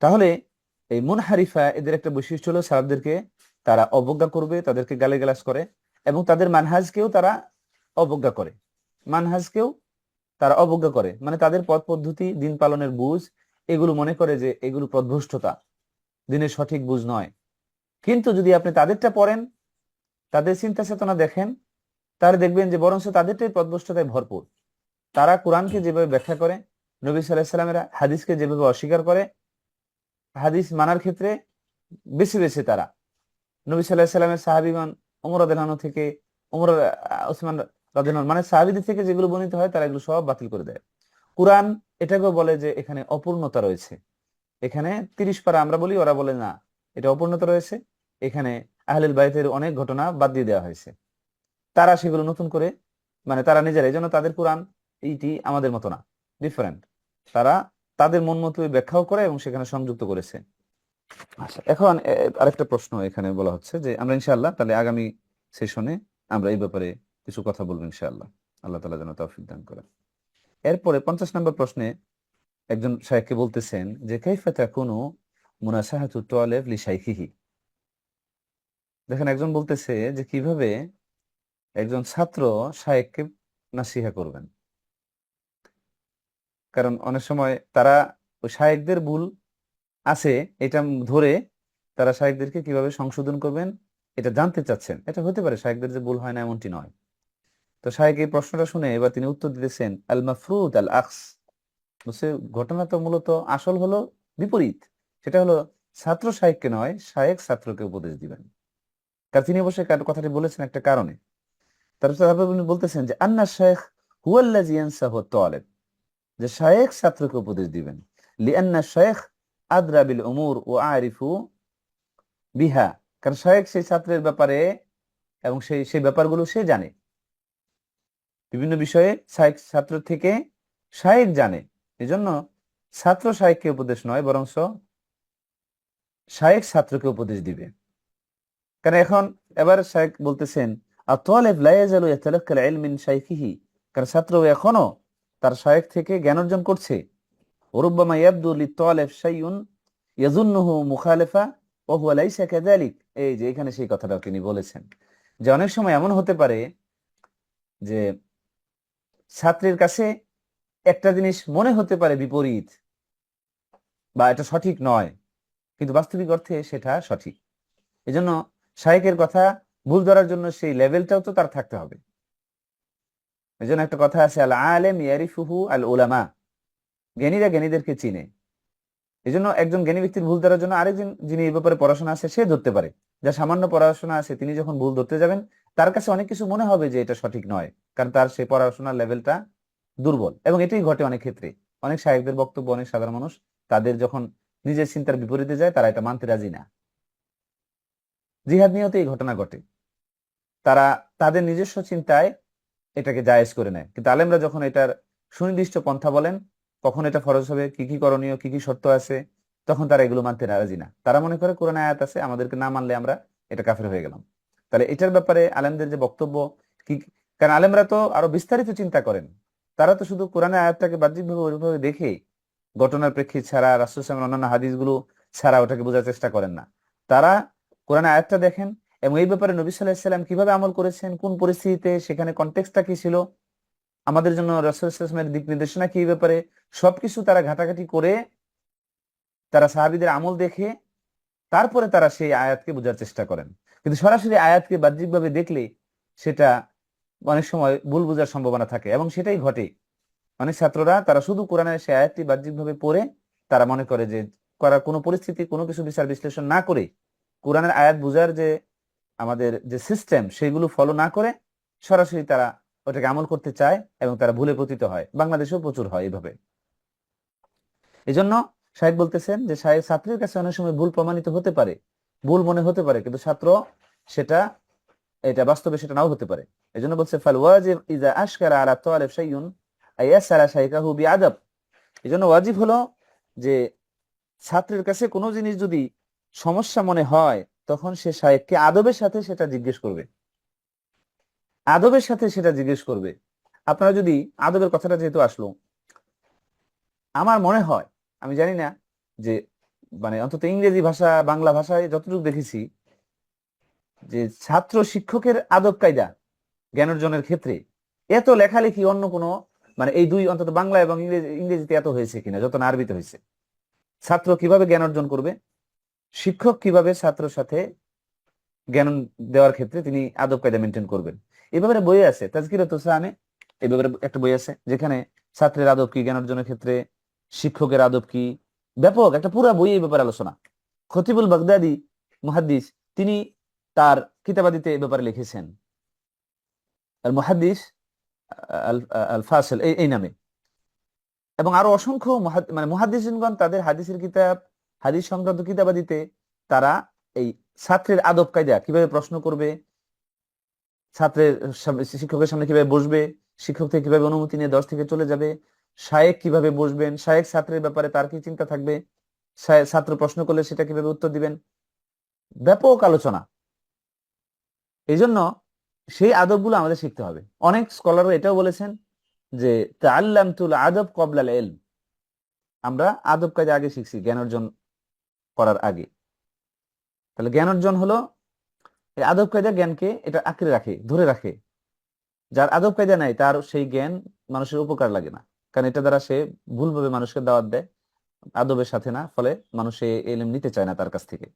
S1: তাহলে এই মুনহারিফা, এদের একটা বৈশিষ্ট্য হলো সালাফদেরকে তারা অবজ্ঞা করবে, তাদেরকে গালিগালাজ করে, এবং তাদের মানহাজকেও তারা অবজ্ঞা করে। মানহাজকেও তারা অবজ্ঞা করে, মানে তাদের পথ পদ্ধতি, দিন পালনের বুঝ, এগুলো মনে করে যে এগুলো পথভ্রষ্টতা, দিনের সঠিক বুঝ নয়। কিন্তু যদি আপনি তাদেরটা পড়েন, তাদের চিন্তা চেতনা দেখেন, তাহলে দেখবেন যে বরঞ্চ তাদেরটাই পথভ্রষ্টতায় ভরপুর। তারা কোরআনকে যেভাবে ব্যাখ্যা করে, নবী সাল্লাল্লাহু আলাইহি সাল্লামের হাদিসকে যেভাবে অস্বীকার করে, হাদিস মানার ক্ষেত্রে বেছে বেছে তারা নবী সাল্লাল্লাহু আলাইহি সাল্লামের সাহাবীগণ, ওমর রাদিয়াল্লাহু আনহু থেকে, ওমর, ওসমান রাদিয়াল্লাহু আনহু, মানে সাহাবীদের থেকে যেগুলো বর্ণিত হয় তারা এগুলো সব বাতিল করে দেয়। কোরআন এটাকেও বলে যে এখানে অপূর্ণতা রয়েছে। এখানে 30 পারা আমরা বলি, ওরা বলে না, এটা অপূর্ণতা রয়েছে। এখানে আহলুল বাইতের অনেক ঘটনা বাদ দিয়ে দেওয়া হয়েছে। তারা সেগুলো নতুন করে, মানে তারা নিজেরা, এই জন্য তাদের কোরআন এইটি আমাদের মতো না, ডিফারেন্ট। তারা তাদের মন মতো ব্যাখ্যাও করে এবং সেখানে সংযুক্ত করেছে। আচ্ছা, এখন আরেকটা প্রশ্ন এখানে বলা হচ্ছে যে আমরা ইনশাআল্লাহ তাহলে আগামী সেশনে আমরা এই ব্যাপারে কিছু কথা বলবো ইনশাআল্লাহ। আল্লাহ তাআলা যেন তৌফিক দান করেন। এরপরে 50 নম্বর প্রশ্নে একজন শাইখকে বলতেছেন যে কাইফা তাকুনু মুনাসাহাতু তালিব লি শাইখিহি। দেখেন, একজন বলতেছে যে কিভাবে একজন ছাত্র শাইখকে নাসিহা করবেন। কারণ অনেক সময় তারা ওই শাইখদের ভুল আছে এটা ধরে তারা শাইখদেরকে কিভাবে সংশোধন করবেন এটা জানতে চাচ্ছেন। এটা হতে পারে শাইখদের যে ভুল হয় না এমনটি নয়। তো শাইখ এই প্রশ্নটা শুনে এবার তিনি উত্তর দিতেছেন আল মাফরুদ আল আকস। বুঝছে, ঘটনা তো মূলত আসল হলো বিপরীত। সেটা হলো ছাত্র শাইখকে নয়, শাইখ ছাত্রকে উপদেশ দিবেন। কারণ তিনি অবশ্যই কথাটি বলেছেন একটা কারণে। তারপর উনি বলতেছেন যে আন্না শাইখ হুয়াল্লাযী ইয়ানসাহু তালিব, যে শাইখ ছাত্রকে উপদেশ দিবেন। লিআন্না শাইখ আদরা বিল উমুর ওয়া আরিফু বিহা, কারণ শাইখ সেই ছাত্রের ব্যাপারে এবং সেই সেই ব্যাপারগুলো সে জানে। বিভিন্ন বিষয়ে শাইখ ছাত্র থেকে শাইখ জানে। এজন্য ছাত্র শাইখকে উপদেশ নয়, বরং শাইখ ছাত্রকে উপদেশ দিবে। কারণ এখন এবার শাইখ বলতেছেন আত-তালিব লা ইয়াজালু ইয়াতালাক্কা আল-ইলম মিন শাইখিহি, কারণ ছাত্র এখনো তার শাইখ থেকে জ্ঞান অর্জন করছে। ওরুব্বামা ইয়াবদু লিত-তালিব শাইউন ইয়াযুন্নুহু মুখালিফা ওয়া হুয়া লাইসা কাযালিক। এই যে এখানে সেই কথাটা তিনি বলেছেন যে অনেক সময় এমন হতে পারে যে ছাত্রের কাছে একটা জিনিস মনে হতে পারে বিপরীত বা এটা সঠিক নয়, কিন্তু বাস্তবিক অর্থে সেটা সঠিক। এজন্য শাইখের কথা ভুল ধরার জন্য সেই লেভেলটাও তো তার থাকতে হবে। এজন্য একটা কথা আছে, আল আলেম ইয়ারিফুহু আল উলামা, জ্ঞানীরা জ্ঞানীদেরকে চিনে। এজন্য একজন জ্ঞানী ব্যক্তির ভুল ধরার জন্য আরেকজন যিনি এই ব্যাপারে পড়াশোনা আছে সে ধরতে পারে। যা সামান্য পড়াশোনা আছে তিনি যখন ভুল ধরতে যাবেন তার কাছে অনেক কিছু মনে হবে যে এটা সঠিক নয়, কারণ তার সেই পড়াশোনার লেভেলটা দুর্বল। এবং এটাই ঘটে অনেক ক্ষেত্রে। অনেক শাইখদের বক্তব্য অনেক সাধারণ মানুষ তাদের যখন নিজের চিন্তার বিপরীতে যায় তারা এটা মানতে রাজি না। জিহাদ নিয়েও তো এই ঘটনা ঘটে। তারা তাদের নিজস্ব চিন্তায় এটাকে জায়েজ করে নেয়, কিন্তু আলেমরা যখন এটার সুনির্দিষ্ট পন্থা বলেন, কখন এটা ফরজ হবে, কি কি করণীয়, কি কি শর্ত আছে, তখন তারা এগুলো মানতে রাজি না। তারা মনে করে কোরআনে আয়াত আছে, আমাদেরকে না মানলে আমরা এটা কাফের হয়ে গেলাম। তাহলে এটার ব্যাপারে আলেমদের যে বক্তব্য কি, কারণ আলেমরা তো আরো বিস্তারিত চিন্তা করেন। তারা তো শুধু কোরআনে আয়াতটাকে বাহ্যিকভাবে ওইভাবে দেখে ঘটনার প্রেক্ষিত ছাড়া, রাসূল সাল্লাল্লাহু আলাইহি ওয়াসাল্লামের অন্যান্য হাদিসগুলো ছাড়া ওটাকে বোঝার চেষ্টা করেন না। তারা কোরআনে আয়াতটা দেখেন এবং এই ব্যাপারে নবী সাল্লাল্লাহু আলাইহি ওয়াসাল্লাম কিভাবে আমল করেছেন, কোন পরিস্থিতিতে, সেখানে কনটেক্সটটা কি ছিল, আমাদের জন্য রাসূল সাল্লাল্লাহু আলাইহি ওয়াসাল্লামের দিক নির্দেশনা কি, এই ব্যাপারে সবকিছু তারা ঘাটাঘাটি করে, তারা সাহাবীদের আমল দেখে তারপরে তারা সেই আয়াতকে বোঝার চেষ্টা করেন। কিন্তু সরাসরি আয়াতকে বাহ্যিকভাবে দেখলে সেটা অনেক সময় ভুল বোঝার সম্ভাবনা থাকে এবং সেটাই ঘটে। অনেক ছাত্ররা তারা শুধু কোরআনের সেই আয়াতটি বাহ্যিকভাবে পড়ে তারা মনে করে যে করার কোনো পরিস্থিতি, কোনো কিছু বিচার বিশ্লেষণ না করে, কোরআনের আয়াত বোঝার যে আমাদের যে সিস্টেম সেগুলো ফলো না করে সরাসরি তারা ওটাকে আমল করতে চায় এবং তারা ভুলে পতিত হয়। বাংলাদেশেও প্রচুর হয় এইভাবে। এই জন্য শাইখ বলতেছেন যে শাইখ ছাত্রের কাছে অনেক সময় ভুল প্রমাণিত হতে পারে, ভুল মনে হতে পারে, কিন্তু ছাত্র সেটা, এটা বাস্তবে সেটা নাও হতে পারে। এই জন্য বলছে ফাল ওয়াজিব ইযা আশকালা আলা তালিব শাইউন আয়াসালা শাইখাহু বিআদাব। এই জন্য ওয়াজিব হলো যে ছাত্রের কাছে কোনো জিনিস যদি সমস্যা মনে হয় তখন সে শাইখকে আদবের সাথে সেটা জিজ্ঞেস করবে, আদবের সাথে সেটা জিজ্ঞেস করবে। আপনারা যদি আদবের কথাটা যেহেতু আসলো, আমার মনে হয়, আমি জানি না যে মানে অন্তত ইংরেজি ভাষা বাংলা ভাষায় যতটুকু দেখেছি যে ছাত্র শিক্ষকের আদব কায়দা জ্ঞান অর্জনের ক্ষেত্রে এত লেখালেখি অন্য কোনো, মানে এই দুই অন্তত বাংলা এবং ইংরেজিতে এত হয়েছে কিনা যত না আরবিতে হয়েছে। ছাত্র কিভাবে জ্ঞান অর্জন করবে, শিক্ষক কিভাবে ছাত্রের সাথে জ্ঞান দেওয়ার ক্ষেত্রে তিনি আদব কায়দা মেনটেন করবেন। এই ব্যাপারে বই আছে তাজকিরাতুস সানে, এই ব্যাপারে একটা বই আছে যেখানে ছাত্রের আদব কি, জ্ঞান অর্জনের ক্ষেত্রে শিক্ষকের আদব কি, ব্যাপক একটা পুরা বই এই ব্যাপারে আলোচনা। খতিবুল বাগদাদি মুহাদ্দিস, তিনি তার কিতাবাদিতে এই ব্যাপারে লিখেছেন, আল মুহাদ্দিস আল আল ফাসিল এই নামে। এবং আরো অসংখ্য মানে মুহাদ্দিসিনগণ তাদের হাদিসের কিতাব, হাদিস সংক্রান্ত কিতাবাদিতে তারা এই ছাত্রের আদব কায়দা, কিভাবে প্রশ্ন করবে, ছাত্রের শিক্ষকের সামনে কিভাবে বসবে, শিক্ষক থেকে কিভাবে অনুমতি নিয়ে দশ থেকে চলে যাবে, শায়েক কিভাবে বসবেন, শায়েক ছাত্রের ব্যাপারে তার কি চিন্তা থাকবে, ছাত্র প্রশ্ন করলে সেটা কিভাবে উত্তর দিবেন, ব্যাপক আলোচনা। এই জন্য সেই আদবগুলো আমাদের শিখতে হবে। অনেক স্কলাররা এটাও বলেছেন যে তাআল্লামতুল আদব ক্বাবলাল ইলম, আমরা আদব কায়দা আগে শিখছি জ্ঞান অর্জন করার আগে। তাহলে জ্ঞান অর্জন হলো এই আদব কায়দা, জ্ঞানকে এটা আঁকড়ে রাখে, ধরে রাখে। যার আদব কায়দা নাই তার সেই জ্ঞান মানুষের উপকার লাগে না, কারণ এটা দ্বারা সে ভুলভাবে মানুষকে দাওয়াত দেয় আদবের সাথে না, ফলে মানুষ এই ইলম নিতে চায় না তার কাছ থেকে।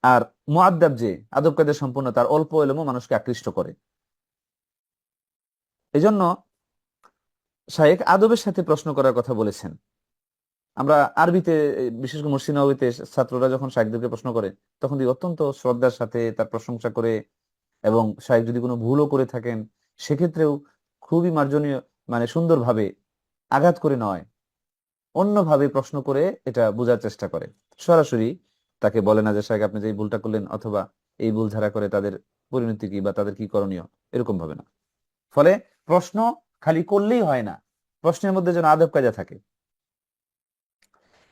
S1: আর মুআদ্দাব যে আদব কায়দা সম্পূর্ণ, তার অল্প ইলমও মানুষকে আকৃষ্ট করে। এই জন্য শায়েখ আদবের সাথে প্রশ্ন করার কথা বলেছেন। আমরা আরবিতে, বিশেষ করে মসজিদ নববীতে ছাত্ররা যখন শায়েখদেরকে প্রশ্ন করে তখন অত্যন্ত শ্রদ্ধার সাথে তার প্রশংসা করে, এবং শায়েখ যদি কোনো ভুলও করে থাকেন সেক্ষেত্রেও খুবই মার্জনীয়, মানে সুন্দরভাবে আঘাত করে নয়, অন্যভাবে প্রশ্ন করে এটা বোঝার চেষ্টা করে। সরাসরি তাকে বলে না যে শায়েখ আপনি যে এই ভুলটা করলেন, অথবা এই ভুল ধারা করে তাদের পরিণতি কি বা তাদের কি করণীয়, এরকম ভাবে না। ফলে প্রশ্ন খালি করলেই হয় না, প্রশ্নের মধ্যে যেন আদব কায়দা থাকে।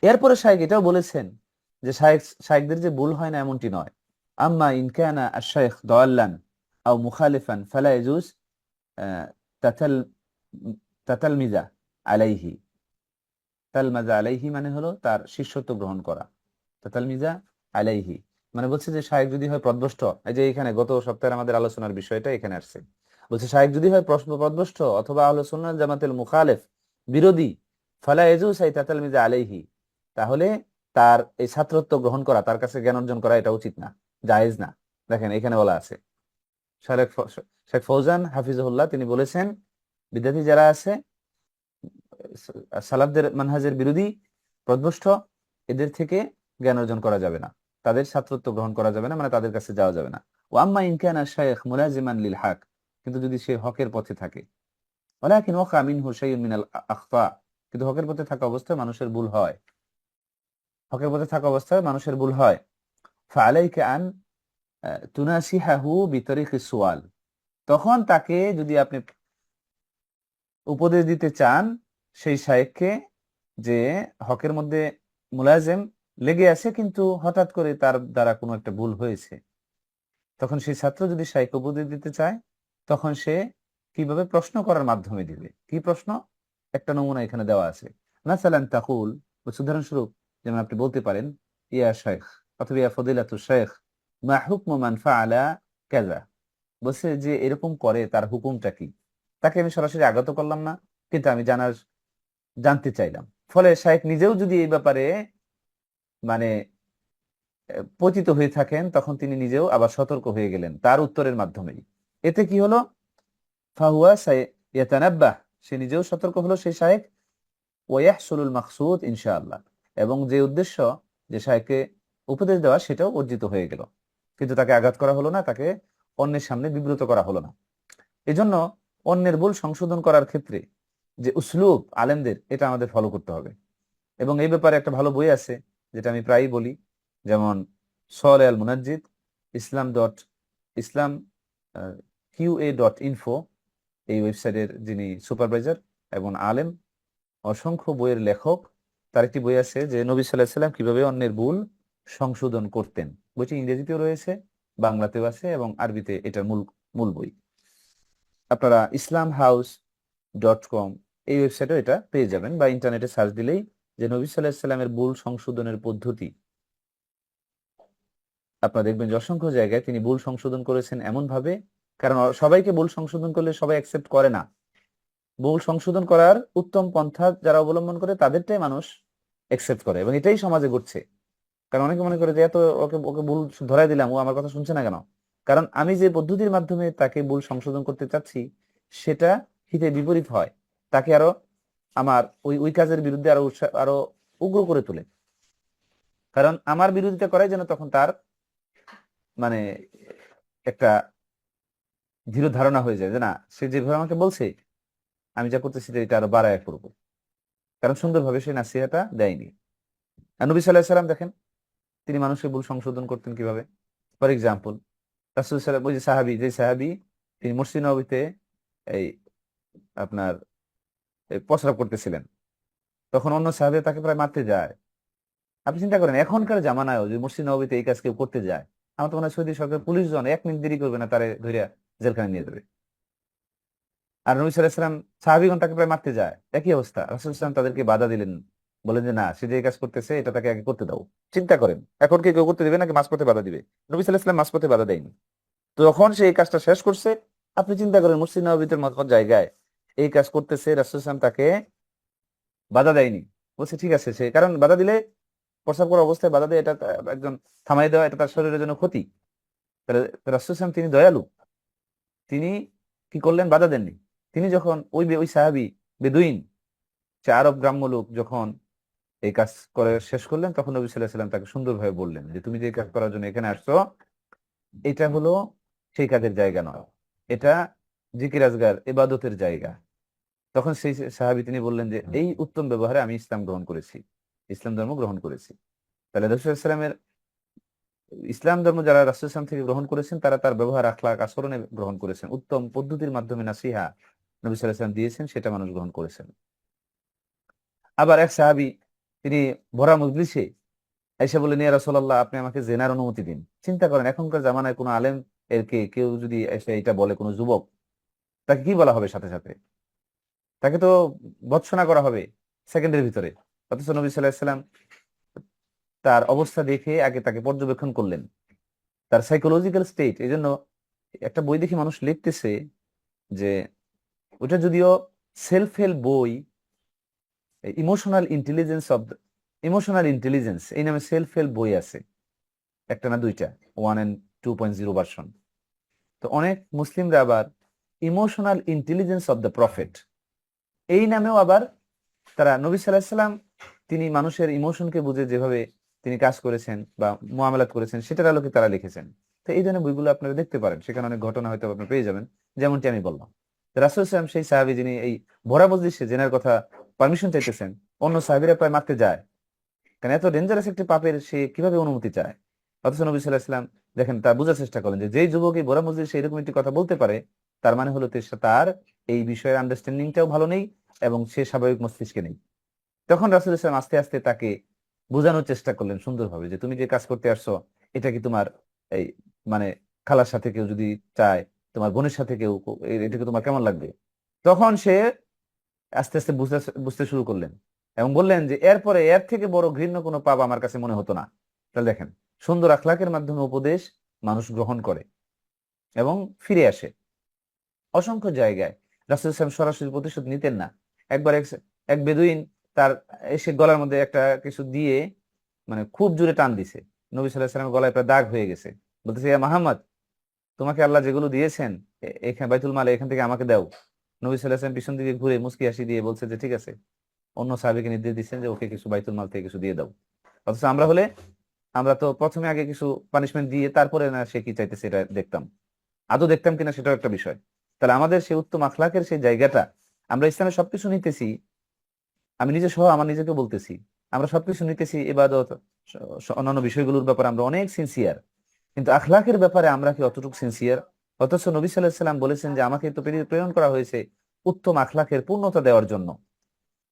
S1: এরপরে শায়েখ এটাও বলেছেন যে শায়েখদের যে ভুল হয় না এমনটি নয়। আম্মা ইন কানা আশ-শাইখ দাল্লান আও মুখালিফান ফালা ইয়াজুজ তাতাল তাতালমিজা আলাইহি। তালমাজা আলাইহি মানে হলো তার শিষ্যত্ব গ্রহণ করা। তাতালমিজা আলাইহি মানে বলছে যে শায়েখ যদি হয় পথভ্রষ্ট, এই যে এখানে গত সপ্তাহে আমাদের আলোচনার বিষয়টা এখানে আসছে, বলছে শায়েখ যদি হয় পথভ্রষ্ট অথবা আহলে সুন্নাহ জামাতের মুখালিফ, বিরোধী, ফালা ইয়াজুজ আই তাতালমিজা আলাইহি, তাহলে তার এই ছাত্রত্ব গ্রহণ করা, তার কাছে জ্ঞান অর্জন করা এটা উচিত না, জায়েজ না। দেখেন এখানে বলা আছে, শেখ ফৌজান হাফিজুল্লাহ তিনি বলেছেন বিদ্যার্থী যারা আছে সালাফদের মানহাজের বিরোধী, পথভ্রষ্ট, এদের থেকে জ্ঞান অর্জন করা যাবে না, তাদের ছাত্রত্ব গ্রহণ করা যাবে না, মানে তাদের কাছে যাওয়া যাবে না। ও আম্মা ইন কানা শাইখ মুলাজিমান লিল হক, কিন্তু যদি সে হকের পথে থাকে, ওয়ালাকিন ওয়াকা মিনহু শাইউন মিনাল আখতা, কিন্তু হকের পথে থাকা অবস্থায় মানুষের ভুল হয়, হকের পথে থাকা অবস্থায় মানুষের ভুল হয়, ফাআলাইকা আন তুনাসিহাহু বিতরিকিস সুয়াল, তখন তাকে যদি আপনি উপদেশ দিতে চান সেই শায়েখকে, যে হকের মধ্যে মুলাজিম লেগে আছে কিন্তু হঠাৎ করে তার দ্বারা কোনো একটা ভুল হয়েছে, তখন সেই ছাত্র যদি শায়েখকে উপদেশ দিতে চায় তখন সে কিভাবে প্রশ্ন করার মাধ্যমে দিবে। কি প্রশ্ন? একটা নমুনা এখানে দেওয়া আছে। মাসালান তাকুল, উদাহরণস্বরূপ যেমন আপনি বলতে পারেন ইয়া শাইখ অথবা ইয়া ফদিলাতু শাইখ মা হুকমু মান ফাআলা কাযা, বলছে যে এরকম করে তার হুকুমটা কি। তাকে আমি সরাসরি আগত করলাম না, কিন্তু আমি জানতে চাইলাম। ফলে শায়েখ নিজেও যদি এই ব্যাপারে মানে পতিত হয়ে থাকেন তখন তিনি নিজেও আবার সতর্ক হয়ে গেলেন তার উত্তরের মাধ্যমেই। এতে কি হলো? ফাহুয়া ইয়াতানাব্বাহ, সে নিজেও সতর্ক হলো সেই শায়েখ, ওয়া ইয়াহসুলুল মাকসুদ ইনশাআল্লাহ, এবং যে উদ্দেশ্য যে শায়েখকে উপদেশ দেওয়া সেটাও অর্জিত হয়ে গেল, কিন্তু তাকে আঘাত করা হলো না, তাকে অন্যের সামনে বিব্রত করা হলো না। এজন্য অন্যের ভুল সংশোধন করার ক্ষেত্রে যে উসলুব আলেমদের, এটা আমাদের ফলো করতে হবে। এবং এই ব্যাপারে একটা ভালো বই আছে যেটা আমি প্রায়ই বলি, যেমন সলে আল মুনাজ্জিদ, ইসলাম QA.info, এই ওয়েবসাইটের যিনি সুপারভাইজার এবং আলেম, অসংখ্য বইয়ের লেখক, তার একটি বই আছে যে নবী সাল্লাল্লাহু আলাইহি সাল্লাম কিভাবে অন্যের ভুল সংশোধন করতেন। বইটি ইংরেজিতেও রয়েছে, বাংলাতেও আছে, এবং আরবিতে এটার মূল বই। আপনারা islamhouse.com এই ওয়েবসাইটে এটা পেয়ে যাবেন, বা ইন্টারনেটে সার্চ দিলেই যে নবী সাল্লাল্লাহু আলাইহি সাল্লামের ভুল সংশোধনের পদ্ধতি, আপনারা দেখবেন যে অসংখ্য জায়গায় তিনি ভুল সংশোধন করেছেন এমন ভাবে, কারণ সবাইকে ভুল সংশোধন করলে সবাই অ্যাকসেপ্ট করে না। ভুল সংশোধন করার উত্তম পন্থা যারা অবলম্বন করে তাদেরটাই মানুষ অ্যাকসেপ্ট করে, এবং এটাই সমাজে ঘটছে। কারণ অনেকে মনে করে যে এত ওকে ওকে ভুল ধরাই দিলাম, ও আমার কথা শুনছে না কেন? কারণ আমি যে পদ্ধতির মাধ্যমে তাকে ভুল সংশোধন করতে চাচ্ছি সেটা হিতে বিপরীত হয়, তাকে আরো আমার ওই ওই কাজের বিরুদ্ধে আরো আরো উগ্র করে তোলে। কারণ আমার বিরোধিতা করাই যেন তখন তার মানে একটা দৃঢ় ধারণা হয়ে যায় যে না, সে যেভাবে আমাকে বলছে আমি যা করতেছি এটা আরো বাড়ায় করবো, কারণ সুন্দরভাবে সে নাসিহাটা দেয়নি। আর নবী সাল্লাল্লাহু আলাইহি সাল্লাম দেখেন তিনি মানুষের ভুল সংশোধন করতেন কিভাবে। ফর এক্সাম্পল, রাসূল সাল্লাল্লাহু ওই যে সাহাবী তিনি মসজিদ নববীতে এই আপনার এই প্রস্রাব করতেছিলেন, তখন অন্য সাহাবী তাকে প্রায় মারতে যায়। আপনি চিন্তা করেন এখনকার জামানায় যদি মসজিদ নববীতে এই কাজ কেউ করতে যায়, আমার তো মনে হয় সৌদি সরকার পুলিশ জন 1 মিনিট দেরি করবে না, তারে ধরে জেলখানে নিয়ে যাবে। আর নবী সাল্লাল্লাহু আলাইহি সাল্লাম সাহাবীগণ তাকে প্রায় মারতে যায়, একই অবস্থা। রাসূল সাল্লাল্লাহু আলাইহি সাল্লাম তাদেরকে বাধা দিলেন, বলেন যে না, সে যে এই কাজ করতেছে এটা তাকে আগে করতে দাও। চিন্তা করেন এখন কি কেউ করতে দিবে নাকি মাঝপথে বাধা দিবে? নবী সাল্লাল্লাহু আলাইহি সাল্লাম মাঝপথে বাধা দেয়নি। তো যখন সে এই কাজটা শেষ করছে, আপনি চিন্তা করেন মসজিদ নববীর মতো জায়গায় এই কাজ করতেছে, রাসূল সাল্লাল্লাহু আলাইহি সাল্লাম তাকে বাধা দেয়নি, বলছে ঠিক আছে। সে কারণ বাধা দিলে, প্রস্রাব করা অবস্থায় বাধা দেয়, এটা একজন থামাই দেওয়া, এটা তার শরীরের জন্য ক্ষতি। তাহলে রাসূল সাল্লাল্লাহু আলাইহি সাল্লাম তিনি দয়ালু, তিনি কি করলেন? বাধা দেননি। তিনি যখন ওই সাহাবী বেদুইন, সে আরব গ্রাম্য লোক, যখন এই কাজ করে শেষ করলেন, তখন নবী সাল্লাল্লাহু আলাইহি সাল্লাম তাকে সুন্দরভাবে বললেন যে তুমি যে কাজ করার জন্য এখানে আসছো এটা হলো সেই কাজের জায়গা নয়, এটা জিকির আজগার ইবাদতের জায়গা। তখন সেই সাহাবী তিনি বললেন যে এই উত্তম ব্যবহারে আমি ইসলাম গ্রহণ করেছি, ইসলাম ধর্ম গ্রহণ করেছি। তাহলে রাসূল সাল্লাল্লাহু আলাইহি সাল্লামের ইসলাম ধর্ম যারা রাসূল সাল্লাল্লাহু আলাইহি সাল্লাম থেকে গ্রহণ করেছেন, তারা তার ব্যবহার আখলাক আচরণে গ্রহণ করেছেন, উত্তম পদ্ধতির মাধ্যমে নাসিহা নবী সাল্লাল্লাহু আলাইহি সাল্লাম দিয়েছেন, সেটা মানুষ গ্রহণ করেছেন। আবার এক সাহাবী তিনি ভরা মজলিসে এসে বললেন, ইয়া রাসূলুল্লাহ, আপনি আমাকে জেনার অনুমতি দিন। চিন্তা করেন এখনকার জামানায় কোনো আলেম এরকে কেউ যদি এসে এটা বলে, কোনো যুবক, তাকে কি বলা হবে? সাথে সাথে তাকে তো ভৎসনা করা হবে সেকেন্ডের ভিতরে। অথচ নবী সাল্লাল্লাহু আলাইহি সাল্লাম তার অবস্থা দেখে আগে তাকে পর্যবেক্ষণ করলেন, তার সাইকোলজিক্যাল স্টেট। এই জন্য একটা বই দেখি মানুষ লিখতেছে যে ওটা যদিও সেলফ হেল্প বই, ইমোশনাল ইন্টেলিজেন্স ইমোশনাল ইন্টেলিজেন্স এই নামে সেলফ হেল্প বই আছে, একটা না দুইটা, 1 and 2.0 ভার্সন। তো অনেক মুসলিমরা আবার emotional intelligence of the prophet এই নামেও আবার তারা নবী সাল্লাল্লাহু আলাইহি সাল্লাম তিনি মানুষের ইমোশনকে বুঝে যেভাবে তিনি কাজ করেছেন বা মুআমালাত করেছেন, সেটার আলোকে তারা লিখেছেন। তো এই ধরনের বইগুলো আপনারা দেখতে পারেন, সেখানে অনেক ঘটনা হয়তো আপনি পেয়ে যাবেন, যেমনটি আমি বললাম। রাসূল সাল্লাল্লাহু আলাইহি ওয়াসাল্লাম সেই সাহাবী যিনি এই ভরা মজলিসে জেনার কথা পারমিশন চাইতেছেন, অন্য সাহাবীরা প্রায় মারতে যায়, কারণ এত ডেঞ্জারাস একটি পাপের সে কিভাবে অনুমতি চায়। অথচ নবী সাল্লাল্লাহু আলাইহি ওয়াসাল্লাম দেখেন তা বোঝার চেষ্টা করেন যে যেই যুবক এই ভরা মজলিসে এরকম একটি কথা বলতে পারে, তার মানে হলো তার এই বিষয়ের আন্ডারস্ট্যান্ডিংটাও ভালো নেই এবং সে স্বাভাবিক মস্তিষ্কে নেই। তখন রাসূল ইসলাম আস্তে আস্তে তাকে বোঝানোর চেষ্টা করলেন সুন্দরভাবে যে তুমি যে কাজ করতে আসছো এটা কি তোমার এই মানে খালার সাথে কেউ যদি চায়, তোমার বোনের সাথে কেউ, এটা কি তোমার কেমন লাগবে? তখন সে আস্তে আস্তে বুঝতে বুঝতে শুরু করলেন এবং বললেন যে এরপরে এর থেকে বড় ঘৃণ্য কোনো পাপ আমার কাছে মনে হতো না। তাহলে দেখেন, সুন্দর আখলাকের মাধ্যমে উপদেশ মানুষ গ্রহণ করে এবং ফিরে আসে। অসংখ্য জায়গায় রাসূল সাল্লাল্লাহু আলাইহি ওয়াসাল্লাম সরাসরি প্রতিশোধ নিতেন না। একবার এক বেদুইন তার এসে গলার মধ্যে একটা কিছু দিয়ে মানে খুব জোরে টান দিছে, নবী সাল্লাল্লাহু আলাইহি ওয়াসাল্লামের গলায় প্রায় দাগ হয়ে গেছে। বলতেছে, ইয়া মুহাম্মদ, তোমাকে আল্লাহ যেগুলো দিয়েছেন এখানে বাইতুল মালে, এখান থেকে আমাকে দাও। নবী সাল্লাল্লাহু আলাইহি ওয়াসাল্লাম পিছন দিকে ঘুরে মুস্কি হাসি দিয়ে বলছে যে ঠিক আছে। অন্য সাহাবীকে নির্দেশ দিচ্ছেন যে ওকে কিছু বাইতুল মাল থেকে কিছু দিয়ে দাও। অথচ আমরা হলে আমরা তো প্রথমে আগে কিছু পানিশমেন্ট দিয়ে তারপরে না সে কি চাইতেছে এটা দেখতাম, আদৌ দেখতাম কিনা সেটাও একটা বিষয়। তাহলে আমাদের সেই উত্তম আখলাকের সেই জায়গাটা, আমরা ইসলামে সবকিছু নিতেছি, আমি নিজে সহ আমার নিজেকে বলতেছি, আমরা সবকিছু নিতেছি, ইবাদত অন্যান্য বিষয়গুলোর ব্যাপারে আমরা অনেক সিনসিয়ার, কিন্তু আখলাকের ব্যাপারে আমরা কি অতটুকু সিনসিয়ার? অথচ নবী সাল্লাল্লাহু আলাইহি সাল্লাম বলেছেন যে আমাকে তো প্রেরণ করা হয়েছে উত্তম আখলাকের পূর্ণতা দেওয়ার জন্য।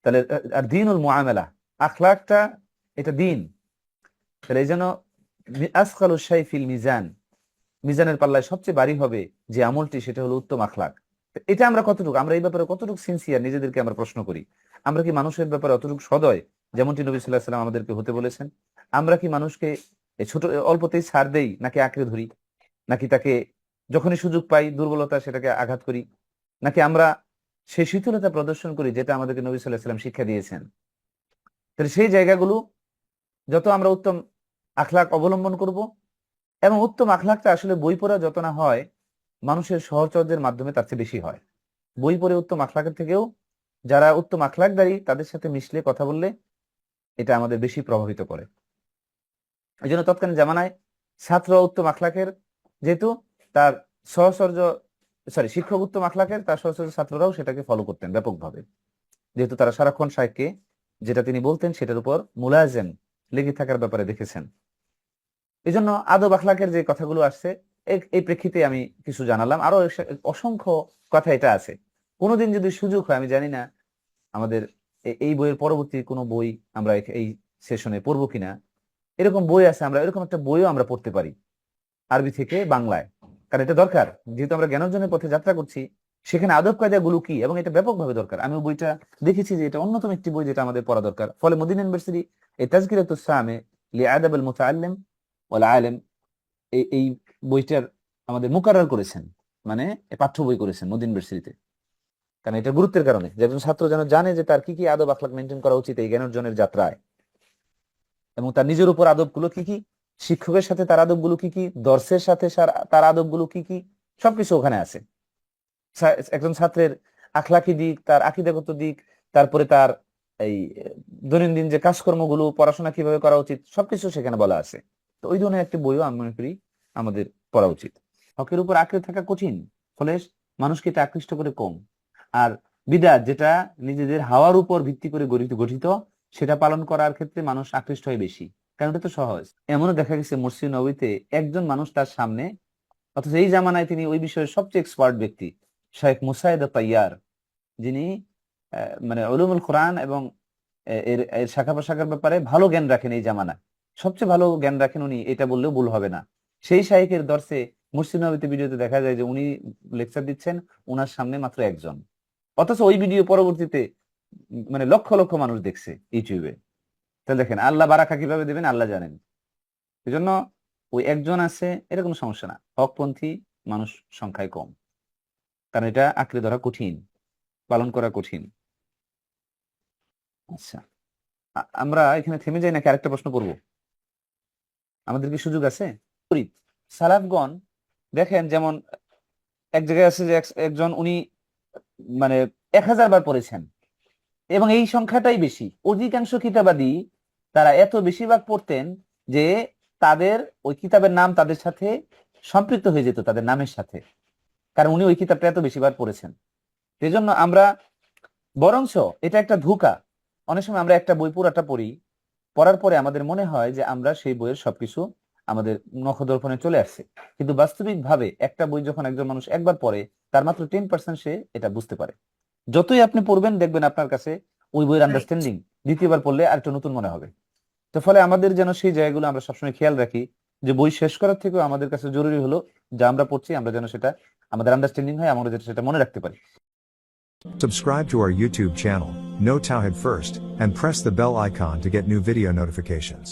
S1: তাহলে আর দিনুল মুআমালা, আখলাকটা এটা দিন। তাহলে এই জন্য আসকালু শাই ফিল মিজান, মিজানের পাল্লায় সবচেয়ে ভারী হবে যে আমলটি, সেটা হলো উত্তম আখলাক। তো এটা আমরা কতটুকু, আমরা এই ব্যাপারে কতটুকু সিনসিয়ার, নিজেদেরকে আমরা প্রশ্ন করি। আমরা কি মানুষের ব্যাপারে অতটুকু সদয় যেমনটি নবী সাল্লাল্লাহু আলাইহি সাল্লাম আমাদেরকে হতে বলেছেন? আমরা কি মানুষকে এই ছোট অল্পতেই ছাড় দেই, নাকি আঁকড়ে ধরি, নাকি তাকে যখনই সুযোগ পাই দুর্বলতা সেটাকে আঘাত করি, নাকি আমরা সেই শীতলতা প্রদর্শন করি যেটা আমাদেরকে নবী সাল্লাল্লাহু আলাইহি সাল্লাম শিক্ষা দিয়েছেন? তাহলে সেই জায়গাগুলো যত আমরা উত্তম আখলাক অবলম্বন করব। এবং উত্তম আখলাকটা আসলে বই পড়া যত না হয় মানুষের সহচর্যের মাধ্যমে তার চেয়ে বেশি হয়। বই পড়ে উত্তম আখলাকের থেকেও যারা উত্তম আখলাকদারী তাদের সাথে মিশলে কথা বললে এটা আমাদের বেশি প্রভাবিত করে। এই জন্য তৎকালীন জামানায় ছাত্র উত্তম আখলাকের, যেহেতু তার সহচর্য শিক্ষক উত্তম আখলাকের, তার সহচর্য ছাত্ররাও সেটাকে ফলো করতেন ব্যাপকভাবে, যেহেতু তারা সারাক্ষণ শাইখকে যেটা তিনি বলতেন সেটার উপর মুলাজেম লেগে থাকার ব্যাপারে দেখেছেন। এই জন্য আদব আখলাকের যে কথাগুলো আসছে এই প্রেক্ষিতে আমি কিছু জানালাম। আরো অসংখ্য কথা এটা আছে। কোনোদিন যদি সুযোগ হয়, আমি জানি না আমাদের এই বইয়ের পরবর্তী কোনো বই আমরা এই সেশনে পড়বো কিনা, এরকম বই আছে, আমরা এরকম একটা বইও আমরা পড়তে পারি আরবি থেকে বাংলায়, কারণ এটা দরকার। যেহেতু আমরা জ্ঞানার্জনের পথে যাত্রা করছি, সেখানে আদব কায়দা গুলো কি, এবং এটা ব্যাপকভাবে দরকার। আমি বইটা দেখেছি যে এটা অন্যতম একটি বই যেটা আমাদের পড়া দরকার। ফলে মদিনা ইউনিভার্সিটি এই তাজকিরাতুস সামে লিআদাবিল মুতাআল্লিম ওয়াল আলিম এই বইটার আমাদের মুকাররার করেছেন, মানে পাঠ্য বই করেছেন মদিনা ইউনিভার্সিটিতে। কারণ এটা গুরুত্বের কারণে যে একজন ছাত্র যেন জানে যে তার কি কি আদব আখলাক মেনটেন করা উচিত এই জ্ঞানার্জনের যাত্রায়, এবং তার নিজের উপর আদব গুলো কি কি, শিক্ষকের সাথে তার আদব গুলো কি কি, দর্শের সাথে তার আদব গুলো কি কি, সবকিছু ওখানে আছে। একজন ছাত্রের আখলাকি দিক, তার আকীদাগত দিক, তারপরে তার এই দৈনন্দিন যে কাজকর্মগুলো, পড়াশোনা কিভাবে করা উচিত, সবকিছু সেখানে বলা আছে। তো ওই ধরনের একটি বইও আমি মনে করি আমাদের পড়া উচিত। হকের উপর আঁকড়ে থাকা কঠিন, ফলে মানুষকে এটা আকৃষ্ট করে কম। আর বিদআত যেটা নিজেদের হাওয়ার উপর ভিত্তি করে গঠিত, সেটা পালন করার ক্ষেত্রে মানুষ আকৃষ্ট হয় বেশি, কারণ এটা তো সহজ। এমনও দেখা গেছে মসজিদ নববীতে একজন মানুষ তার সামনে, অথচ এই জামানায় তিনি ওই বিষয়ে সবচেয়ে এক্সপার্ট ব্যক্তি, শেখ মুসাইদ তাইয়ার, যিনি মানে উলুমুল কোরআন এবং এর এর শাখা প্রশাখার ব্যাপারে ভালো জ্ঞান রাখেন, এই জামানায় সবচেয়ে ভালো জ্ঞান রাখেন উনি, এটা বললেও ভুল হবে না। সেই শাইখের দর্শে মসজিদ নববীতে ভিডিওতে দেখা যায় যে উনি লেকচার দিচ্ছেন, উনার সামনে মাত্র একজন, অথচ ওই ভিডিও পরবর্তীতে মানে লক্ষ লক্ষ মানুষ দেখছে ইউটিউবে। তাহলে দেখেন আল্লাহ বারাকা কিভাবে দেবেন আল্লাহ জানেন। এই জন্য ওই একজন আছে এটা কোনো সমস্যা না, হকপন্থী মানুষ সংখ্যায় কম, কারণ এটা আঁকড়ে ধরা কঠিন, পালন করা কঠিন। আচ্ছা, আমরা এখানে থেমে যাই নাকি আরেকটা প্রশ্ন করবো? আমাদের কি সুযোগ আছে? সালাফগণ দেখেন, যেমন এক জায়গায় আছে যে একজন উনি মানে 1000 বার পড়েছেন, এবং এই সংখ্যাটাই বেশি। অধিকাংশ কিতাবাদি তারা এত বেশিরভাগ পড়তেন যে তাদের ওই কিতাবের নাম তাদের সাথে সম্পৃক্ত হয়ে যেত, তাদের নামের সাথে, কারণ উনি ওই কিতাবটা এত বেশিবার পড়েছেন। সেই জন্য আমরা বরঞ্চ এটা একটা ধোঁকা, অনেক সময় আমরা একটা বই পুরাটা পড়ি, পড়ার পরে আমাদের মনে হয় যে আমরা সেই বইয়ের সবকিছু আমাদের নখদর্পণে চলে আসছে, কিন্তু বাস্তবিক ভাবে একটা বই যখন একজন মানুষ একবার পড়ে, তার মাত্র 10% সে এটা বুঝতে পারে। যতই আপনি পড়বেন দেখবেন আপনার কাছে ওই বইয়ের আন্ডারস্ট্যান্ডিং দ্বিতীয়বার পড়লে আর একটু নতুন মনে হবে। তো ফলে আমাদের যেন সেই জায়গাগুলো আমরা সবসময় খেয়াল রাখি, যে বই শেষ করার থেকেও আমাদের কাছে জরুরি হলো যা আমরা পড়ছি আমরা যেন সেটা আমাদের আন্ডারস্ট্যান্ডিং হয়, আমরা যেন সেটা মনে রাখতে পারি।
S2: Subscribe to our YouTube channel, Know Tawhid First, and press the bell icon to get new video notifications.